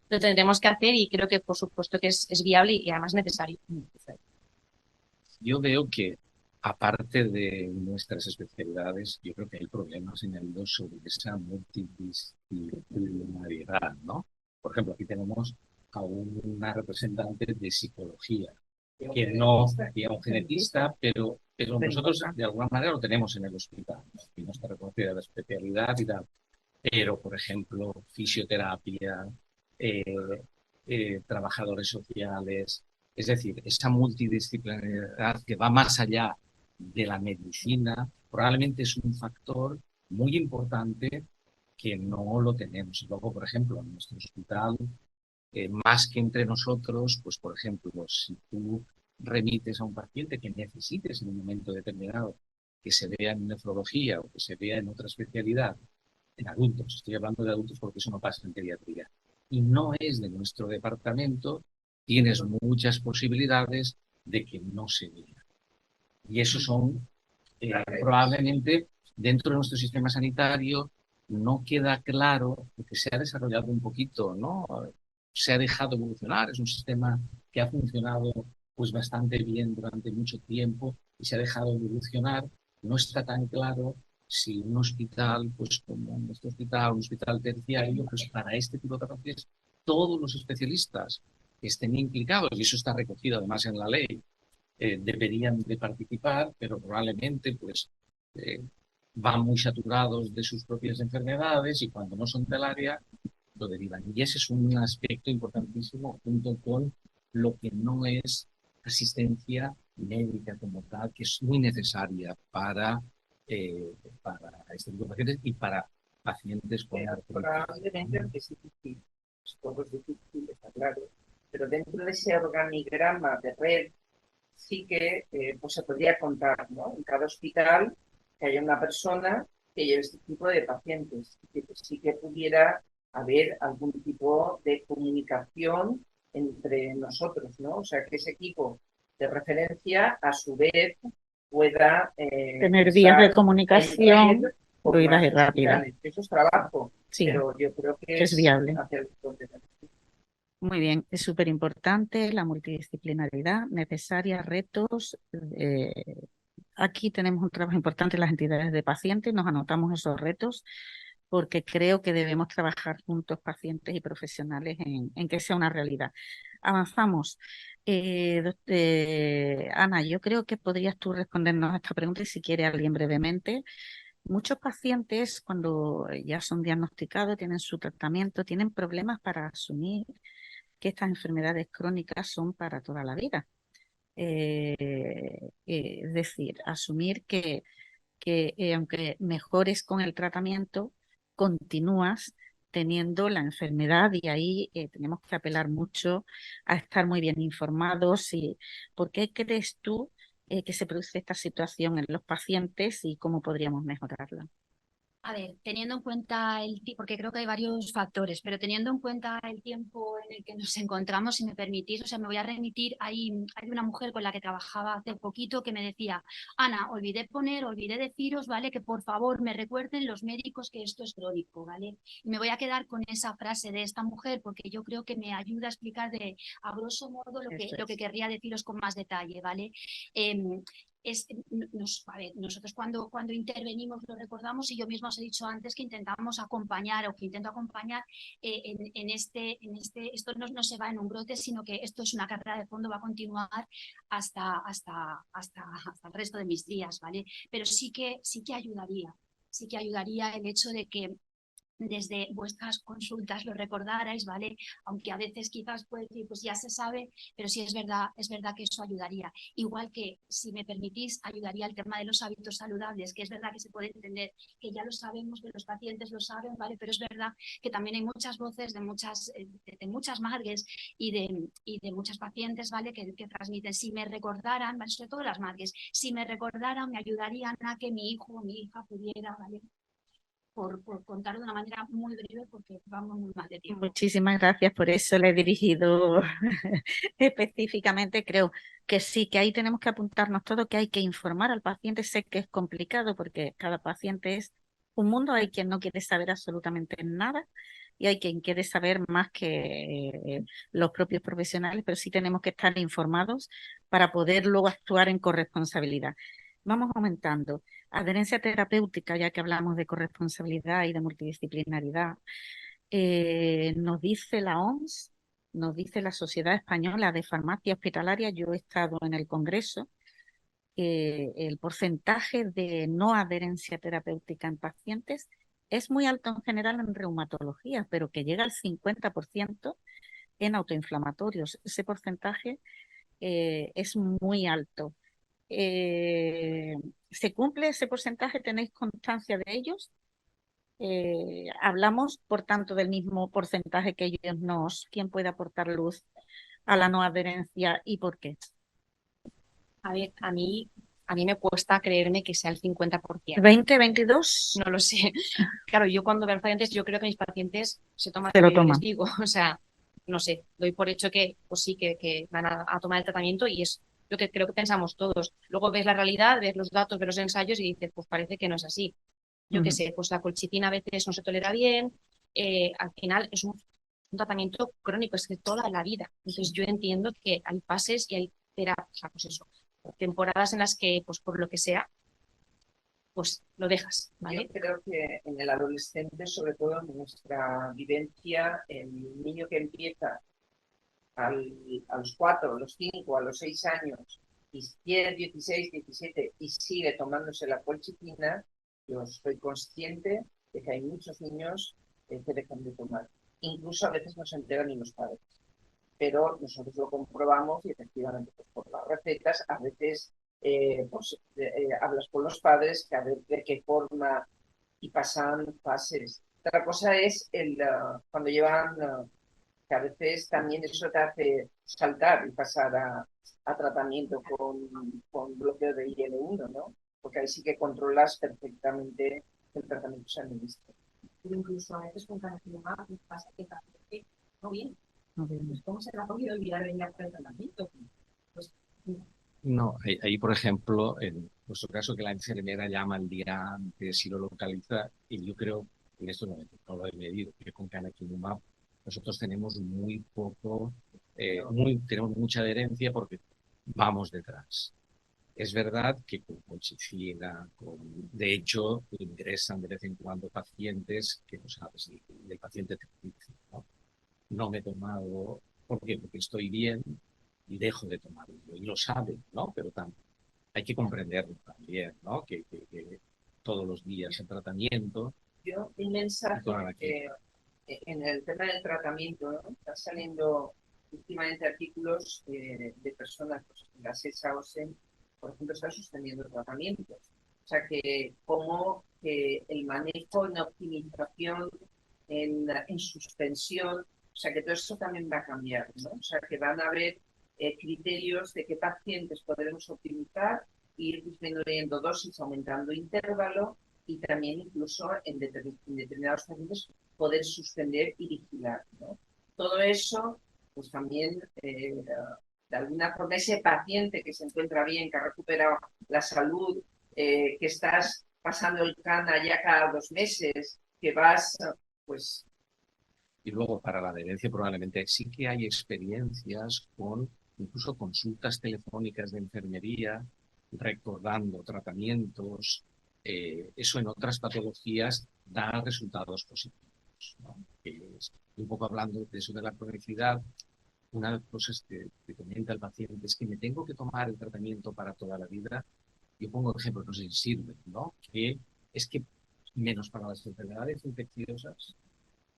C: Lo tendremos que hacer y creo que por supuesto que es viable y además necesario.
B: Yo veo que, aparte de nuestras especialidades, yo creo que hay problemas en el dos sobre esa multidisciplinaridad, ¿no? Por ejemplo, aquí tenemos a una representante de psicología, que no sería un genetista, pero nosotros de alguna manera lo tenemos en el hospital, ¿no? Y no está reconocida la especialidad y tal. Pero, por ejemplo, fisioterapia, trabajadores sociales, es decir, esa multidisciplinaridad que va más allá de la medicina, probablemente es un factor muy importante que no lo tenemos. Y luego, por ejemplo, en nuestro hospital, más que entre nosotros, pues, por ejemplo, si tú remites a un paciente que necesites en un momento determinado que se vea en nefrología o que se vea en otra especialidad, en adultos, estoy hablando de adultos porque eso no pasa en pediatría, y no es de nuestro departamento, tienes muchas posibilidades de que no se vea. Y eso son, probablemente, dentro de nuestro sistema sanitario, no queda claro, porque se ha desarrollado un poquito, ¿no? Se ha dejado evolucionar, es un sistema que ha funcionado pues bastante bien durante mucho tiempo y se ha dejado evolucionar. No está tan claro si un hospital, pues como nuestro hospital, un hospital terciario, pues para este tipo de pacientes, todos los especialistas que estén implicados, y eso está recogido además en la ley, deberían de participar, pero probablemente pues van muy saturados de sus propias enfermedades y cuando no son del área lo derivan. Y ese es un aspecto importantísimo junto con lo que no es asistencia médica como tal, que es muy necesaria para este tipo de pacientes y para pacientes con artritis.
F: Probablemente es difícil, todo es difícil, está claro, pero dentro de ese organigrama de red sí que pues se podría contar, ¿no? En cada hospital que haya una persona que lleve este tipo de pacientes, que sí que pudiera haber algún tipo de comunicación entre nosotros, ¿no? O sea, que ese equipo de referencia, a su vez, pueda
A: Tener vías de comunicación
F: con
A: fluidas
F: más
A: y rápidas.
F: hospitales. Eso es trabajo,
A: Sí,
F: pero yo creo que
A: que es viable.
F: hacer
A: Muy bien, es súper importante la multidisciplinaridad necesaria, retos. Aquí tenemos un trabajo importante en las entidades de pacientes, nos anotamos esos retos porque creo que debemos trabajar juntos, pacientes y profesionales, en que sea una realidad. Avanzamos. Ana, yo creo que podrías tú respondernos a esta pregunta y si quiere alguien brevemente. Muchos pacientes, cuando ya son diagnosticados, tienen su tratamiento, tienen problemas para asumir que estas enfermedades crónicas son para toda la vida. Es decir, asumir que aunque mejores con el tratamiento, continúas teniendo la enfermedad y ahí tenemos que apelar mucho a estar muy bien informados. ¿Por qué crees tú que se produce esta situación en los pacientes y cómo podríamos mejorarla?
E: A ver, teniendo en cuenta el tiempo, porque creo que hay varios factores, pero teniendo en cuenta el tiempo en el que nos encontramos, si me permitís, o sea, me voy a remitir, hay una mujer con la que trabajaba hace poquito que me decía, Ana, olvidé deciros, ¿vale? Que por favor me recuerden los médicos que esto es crónico, ¿vale? Y me voy a quedar con esa frase de esta mujer porque yo creo que me ayuda a explicar a grosso modo lo que querría deciros con más detalle, ¿vale? A ver, nosotros cuando intervenimos lo recordamos y yo misma os he dicho antes que intentamos acompañar o que intento acompañar esto no se va en un brote, sino que esto es una carrera de fondo, va a continuar hasta el resto de mis días, ¿vale? Pero sí que ayudaría el hecho de que desde vuestras consultas lo recordarais, ¿vale? Aunque a veces quizás puede decir, pues ya se sabe, pero sí es verdad que eso ayudaría. Igual que, si me permitís, ayudaría el tema de los hábitos saludables, que es verdad que se puede entender, que ya lo sabemos, que los pacientes lo saben, ¿vale? Pero es verdad que también hay muchas voces de muchas madres y de muchas pacientes, ¿vale? Que transmiten, si me recordaran, ¿vale? Sobre todo las madres, si me recordaran, me ayudarían a que mi hijo o mi hija pudiera, ¿vale? Por contar de una manera muy breve porque vamos muy mal de tiempo.
A: Muchísimas gracias, por eso le he dirigido específicamente. Creo que sí, que ahí tenemos que apuntarnos todo, que hay que informar al paciente. Sé que es complicado porque cada paciente es un mundo, hay quien no quiere saber absolutamente nada y hay quien quiere saber más que los propios profesionales, pero sí tenemos que estar informados para poder luego actuar en corresponsabilidad. Vamos aumentando. Adherencia terapéutica, ya que hablamos de corresponsabilidad y de multidisciplinaridad, nos dice la OMS, nos dice la Sociedad Española de Farmacia Hospitalaria, yo he estado en el Congreso, el porcentaje de no adherencia terapéutica en pacientes es muy alto en general en reumatología, pero que llega al 50% en autoinflamatorios. Ese porcentaje es muy alto. ¿Se cumple ese porcentaje? ¿Tenéis constancia de ellos? Hablamos, por tanto, del mismo porcentaje que ellos ¿quién puede aportar luz a la no adherencia y por qué?
C: A ver, a mí a mí me cuesta creerme que sea el 50%.
A: 20, 22.
C: No lo sé. Claro, yo cuando veo a los pacientes, yo creo que mis pacientes se toman
A: Se
C: lo
A: lo
C: que yo les
A: toman.
C: digo. O sea, no sé, doy por hecho que, pues sí, que van a tomar el tratamiento y es lo que creo que pensamos todos. Luego ves la realidad, ves los datos, ves los ensayos y dices, pues parece que no es así. Yo qué sé, pues la colchicina a veces no se tolera bien, al final es un tratamiento crónico, es que toda la vida. Entonces yo entiendo que hay fases y hay terapias, o sea, pues eso, temporadas en las que, pues por lo que sea, pues lo dejas, ¿vale?
F: Yo creo que en el adolescente, sobre todo en nuestra vivencia, el niño que empieza a los 4, a los 5, a los 6 años y tiene 16, 17 y sigue tomándose la colchicina, yo estoy consciente de que hay muchos niños que dejan de tomar. Incluso a veces no se enteran ni los padres. Pero nosotros lo comprobamos y efectivamente pues, por las recetas a veces hablas con los padres que a ver de qué forma y pasan fases. Otra cosa es cuando llevan, que a veces también eso te hace saltar y pasar a tratamiento con bloqueo de IL-1, ¿no? Porque ahí sí que controlas perfectamente el tratamiento se administra.
C: Incluso a veces con canacinumab pasa que no viene.
A: No bien.
C: Pues, ¿cómo se le ha podido olvidar venir a hacer el tratamiento? Pues,
B: No, ahí, por ejemplo, en nuestro caso que la enfermera llama el día antes y lo localiza, y yo creo, en esto no lo he medido, que con canakinumab nosotros tenemos muy poco, tenemos mucha adherencia porque vamos detrás. Es verdad que con colchicina, de hecho, ingresan de vez en cuando pacientes que no sabes, y el paciente te dice, no me he tomado, ¿por qué? Porque estoy bien y dejo de tomarlo. Y lo sabe, ¿no? Pero hay que comprenderlo también, ¿no? Que todos los días el tratamiento.
F: Yo, un mensaje en el tema del tratamiento, ¿no? Están saliendo últimamente artículos de personas, pues, la SESA OSEM, por ejemplo, están suspendiendo tratamientos. O sea, que como que el manejo en optimización, en suspensión, o sea, que todo eso también va a cambiar, ¿no? O sea, que van a haber criterios de qué pacientes podremos optimizar, ir disminuyendo dosis, aumentando intervalo y también incluso en determinados pacientes poder suspender y vigilar, ¿no? Todo eso, pues también, de alguna forma, ese paciente que se encuentra bien, que ha recuperado la salud, que estás pasando el cana ya cada 2 meses, que vas, pues...
B: Y luego, para la adherencia, probablemente sí que hay experiencias con incluso consultas telefónicas de enfermería, recordando tratamientos. Eso en otras patologías da resultados positivos, ¿no? Un poco hablando de eso de la cronicidad, una de las cosas que comenta el paciente es que me tengo que tomar el tratamiento para toda la vida. Yo pongo ejemplo, no sé si sirve, ¿no? Que es que menos para las enfermedades infecciosas,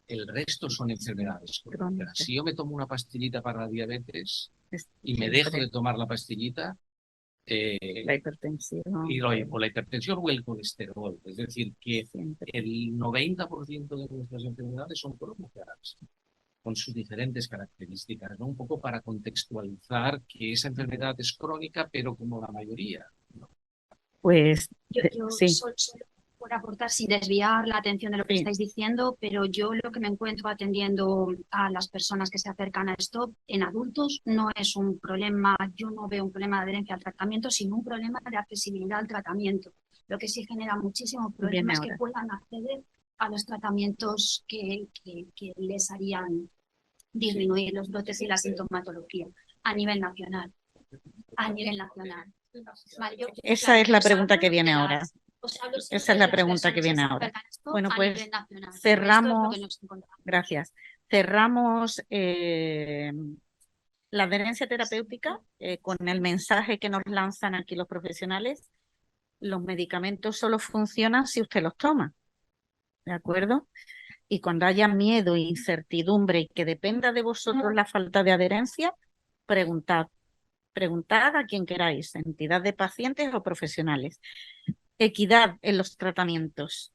B: el resto son enfermedades crónicas. Si yo me tomo una pastillita para la diabetes y me dejo de tomar la pastillita,
A: la hipertensión.
B: O la hipertensión o el colesterol. Es decir, que el 90% de nuestras enfermedades son crónicas, con sus diferentes características, ¿no? Un poco para contextualizar que esa enfermedad es crónica, pero como la mayoría, ¿no?
A: Pues
E: Yo
A: sí.
E: solo por aportar, sin desviar la atención de lo que
A: Sí.
E: estáis diciendo, pero yo lo que me encuentro atendiendo a las personas que se acercan a STOP en adultos no es un problema, yo no veo un problema de adherencia al tratamiento, sino un problema de accesibilidad al tratamiento. Lo que sí genera muchísimo problema es que puedan acceder a los tratamientos que les harían disminuir los brotes y la sintomatología a nivel nacional. A nivel nacional. Vale,
A: esa es la pregunta que viene ahora. Esa es la pregunta que viene ahora. Bueno, pues cerramos. Gracias. Cerramos la adherencia terapéutica con el mensaje que nos lanzan aquí los profesionales. Los medicamentos solo funcionan si usted los toma. ¿De acuerdo? Y cuando haya miedo e incertidumbre y que dependa de vosotros la falta de adherencia, preguntad. Preguntad a quien queráis, entidad de pacientes o profesionales. Equidad en los tratamientos.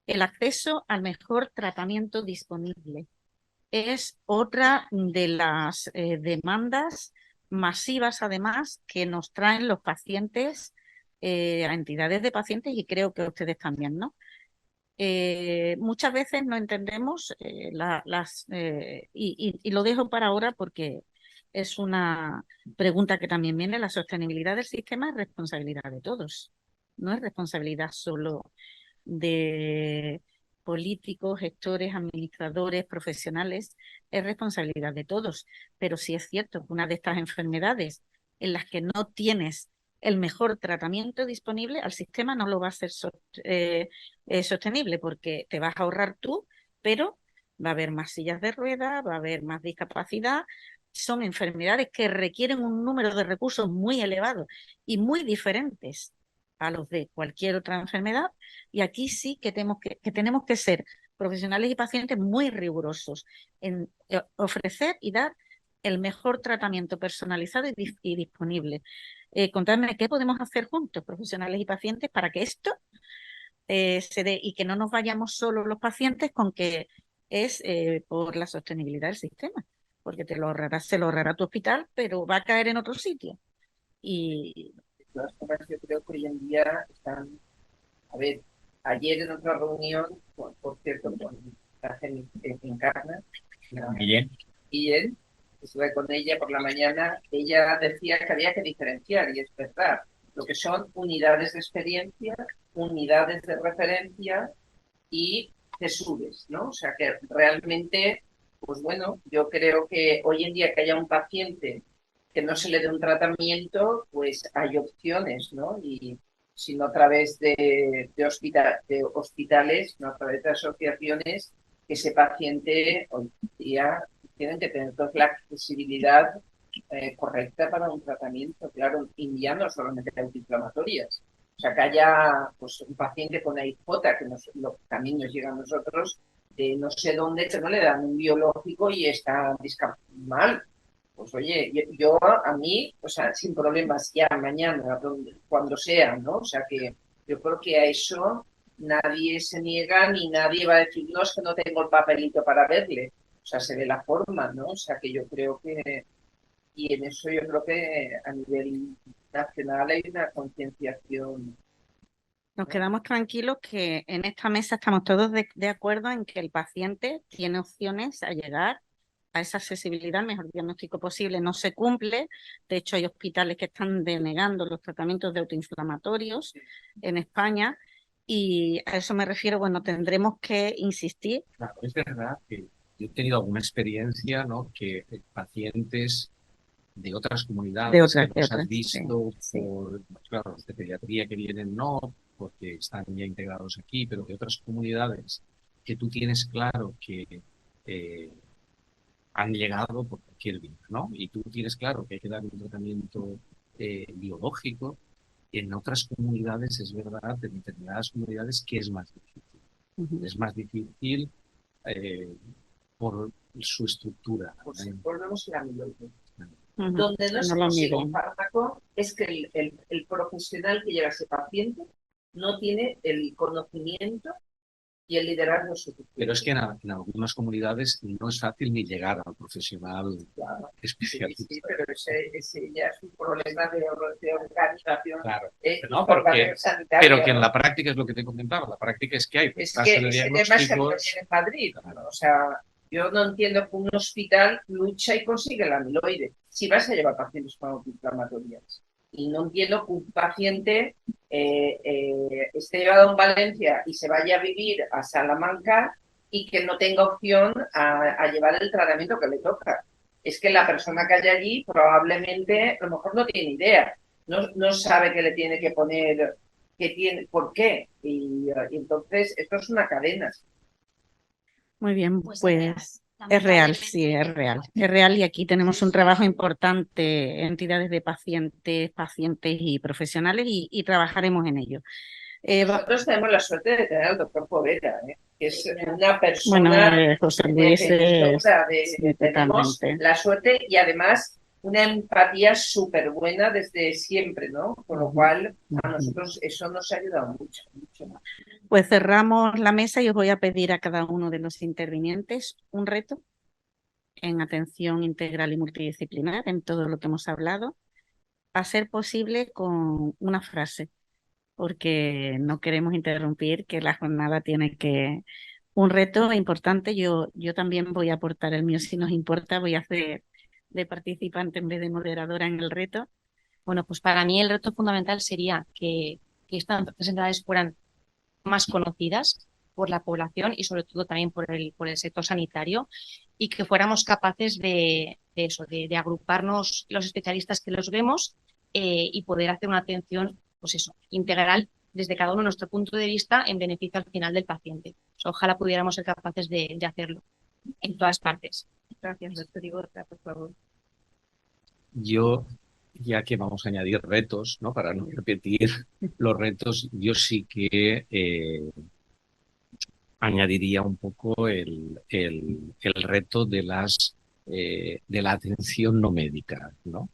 A: El acceso al mejor tratamiento disponible es otra de las demandas masivas, además, que nos traen los pacientes a entidades de pacientes y creo que a ustedes también, ¿no? Muchas veces no entendemos y lo dejo para ahora porque es una pregunta que también viene. La sostenibilidad del sistema es responsabilidad de todos, no es responsabilidad solo de políticos, gestores, administradores, profesionales, es responsabilidad de todos. Pero sí es cierto que una de estas enfermedades en las que no tienes el mejor tratamiento disponible, al sistema no lo va a ser sostenible porque te vas a ahorrar tú, pero va a haber más sillas de ruedas, va a haber más discapacidad. Son enfermedades que requieren un número de recursos muy elevado y muy diferentes a los de cualquier otra enfermedad, y aquí sí que tenemos que ser profesionales y pacientes muy rigurosos en ofrecer y dar el mejor tratamiento personalizado y disponible. Contadme qué podemos hacer juntos, profesionales y pacientes, para que esto se dé y que no nos vayamos solo los pacientes con que es por la sostenibilidad del sistema, porque se lo ahorrará tu hospital, pero va a caer en otro sitio. Y
F: De todas formas, yo creo que hoy en día están, a ver, ayer en otra reunión, por cierto, con la gente Encarna, y él, estuve con ella por la mañana, ella decía que había que diferenciar, y es verdad, lo que son unidades de experiencia, unidades de referencia y CESURES, ¿no? O sea que realmente, pues bueno, yo creo que hoy en día que haya un paciente que no se le dé un tratamiento, pues hay opciones, ¿no? Y si no a través de hospitales, no a través de asociaciones, que ese paciente hoy día tienen que tener toda la accesibilidad correcta para un tratamiento. Claro, y ya no solamente antiinflamatorias. O sea, que haya pues, un paciente con AIJ, que también nos llega a nosotros, de no sé dónde, que no le dan un biológico y está mal. Pues oye, yo a mí, o sea, sin problemas, ya mañana, cuando sea, ¿no? O sea, que yo creo que a eso nadie se niega ni nadie va a decir, no, es que no tengo el papelito para verle. O sea, se ve la forma, ¿no? O sea, que yo creo que, y en eso yo creo que a nivel nacional hay una concienciación.
A: nos quedamos tranquilos que en esta mesa estamos todos de acuerdo en que el paciente tiene opciones a llegar a esa accesibilidad, el mejor diagnóstico posible. No se cumple. De hecho, hay hospitales que están denegando los tratamientos de autoinflamatorios en España, y a eso me refiero. Bueno, tendremos que insistir.
B: Claro, es verdad que yo he tenido alguna experiencia, ¿no? Que pacientes de otras comunidades que nos has visto por, claro, los de pediatría que vienen no, porque están ya integrados aquí, pero de otras comunidades que tú tienes claro que han llegado por cualquier vía, ¿no? Y tú tienes claro que hay que dar un tratamiento biológico. En otras comunidades es verdad, en determinadas comunidades, que es más difícil. Es más difícil por su estructura.
F: Pues volvemos a la amiloide.
A: Ujú.
F: Donde no se
A: No lo
F: consigue
A: miden.
F: un fármaco es que el profesional que lleva a ese paciente no tiene el conocimiento y el liderazgo suficiente.
B: Pero es que en algunas comunidades no es fácil ni llegar al profesional especialista.
F: Sí, pero ese ya es un problema de organización.
B: Claro.
F: No,
B: pero que en la práctica es lo que te comentaba. La práctica es que hay
F: es que ese tema es el que en Madrid. Claro. O sea, yo no entiendo que un hospital lucha y consigue la amiloide si vas a llevar pacientes con autoinflamatorias. Y no entiendo que un paciente esté llevado en Valencia y se vaya a vivir a Salamanca y que no tenga opción a llevar el tratamiento que le toca. Es que la persona que hay allí probablemente a lo mejor no tiene idea, no sabe qué le tiene que poner, por qué. Y entonces esto es una cadena.
A: Muy bien,
E: Pues
A: es real, sí, es real. Es real, y aquí tenemos un trabajo importante, entidades de pacientes y profesionales, y trabajaremos en ello.
F: Nosotros tenemos la suerte de tener al doctor Poveda, que es una persona
A: José Luis
F: tenemos la suerte y además una empatía súper buena desde siempre, ¿no? Con lo cual a nosotros eso nos ha ayudado mucho, mucho más.
A: Pues cerramos la mesa y os voy a pedir a cada uno de los intervinientes un reto en atención integral y multidisciplinar, en todo lo que hemos hablado, a ser posible con una frase. porque no queremos interrumpir, que la jornada tiene que... Un reto importante, yo también voy a aportar el mío, si nos importa, voy a hacer de participante en vez de moderadora en el reto.
C: Bueno, pues para mí el reto fundamental sería que estas entidades fueran más conocidas por la población y sobre todo también por el sector sanitario, y que fuéramos capaces de agruparnos los especialistas que los vemos, y poder hacer una atención, pues eso, integral desde cada uno de nuestro punto de vista en beneficio al final del paciente. Ojalá pudiéramos ser capaces de hacerlo en todas partes.
A: Gracias, doctor Iborca, por favor.
B: Yo, ya que vamos a añadir retos, ¿no? Para no repetir los retos, yo sí que añadiría un poco el reto de la atención no médica, ¿no?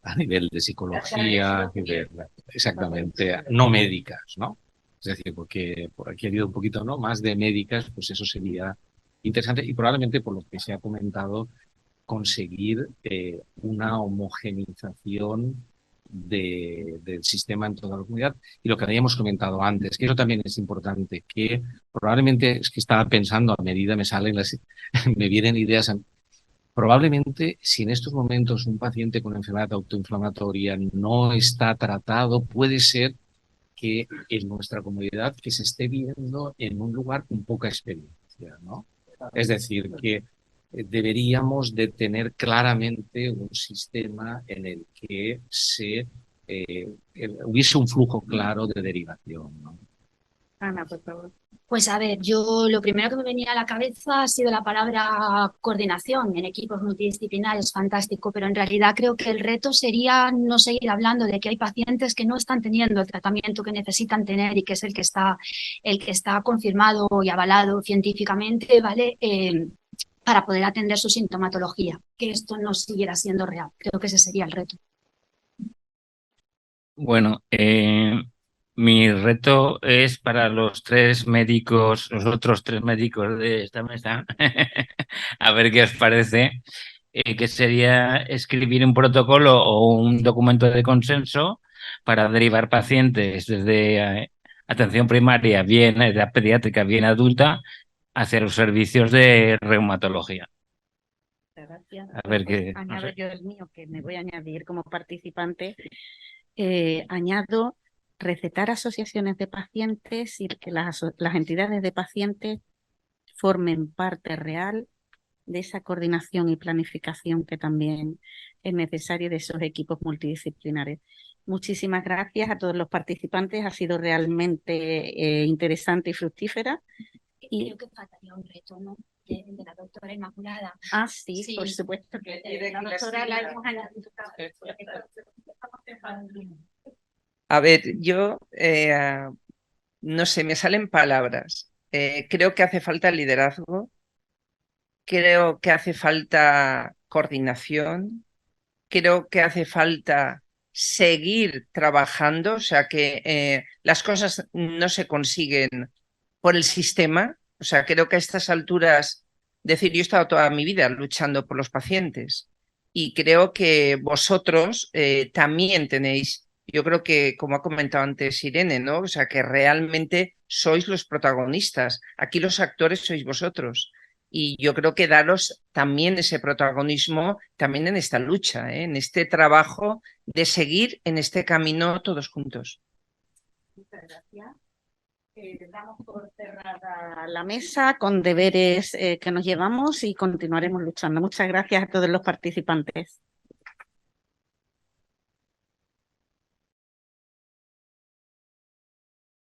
B: A nivel de psicología, a nivel, exactamente, no médicas, ¿no? Es decir, porque por aquí ha habido un poquito, ¿no?, más de médicas, pues eso sería interesante y probablemente, por lo que se ha comentado, conseguir una homogeneización del sistema en toda la comunidad. Y lo que habíamos comentado antes, que eso también es importante, que probablemente, es que estaba pensando a medida me vienen ideas. Probablemente, si en estos momentos un paciente con enfermedad autoinflamatoria no está tratado, puede ser que en nuestra comunidad que se esté viendo en un lugar con poca experiencia, ¿no? Es decir, que deberíamos de tener claramente un sistema en el que hubiese un flujo claro de derivación, ¿no?
A: Ana, por favor.
E: Pues a ver, yo lo primero que me venía a la cabeza ha sido la palabra coordinación en equipos multidisciplinares, fantástico, pero en realidad creo que el reto sería no seguir hablando de que hay pacientes que no están teniendo el tratamiento que necesitan tener y que es el que está confirmado y avalado científicamente, ¿vale? Para poder atender su sintomatología, que esto no siguiera siendo real. Creo que ese sería el reto.
D: Bueno, mi reto es para los otros tres médicos de esta mesa, a ver qué os parece, que sería escribir un protocolo o un documento de consenso para derivar pacientes desde atención primaria, bien edad pediátrica, bien adulta, hacia los servicios de reumatología.
A: Gracias.
D: A ver qué.
A: Añado
D: No sé.
A: yo el mío, que me voy a añadir como participante. Añado recetar asociaciones de pacientes y que las entidades de pacientes formen parte real de esa coordinación y planificación que también es necesaria de esos equipos multidisciplinares. Muchísimas gracias a todos los participantes, ha sido realmente interesante y fructífera. Y
E: creo que faltaría un reto, ¿no? De la doctora Inmaculada.
A: Ah, sí, por supuesto que
F: la
A: doctora la hemos añadido.
F: A ver, yo no sé, me salen palabras. Creo que hace falta liderazgo, creo que hace falta coordinación, creo que hace falta seguir trabajando, o sea que las cosas no se consiguen por el sistema, o sea, creo que a estas alturas, decir, yo he estado toda mi vida luchando por los pacientes y creo que vosotros también tenéis, yo creo que, como ha comentado antes Irene, ¿no? O sea, que realmente sois los protagonistas, aquí los actores sois vosotros. Y yo creo que daros también ese protagonismo también en esta lucha, en este trabajo de seguir en este camino todos juntos.
A: Muchas gracias. Damos por cerrada la mesa con deberes que nos llevamos y continuaremos luchando. Muchas gracias a todos los participantes.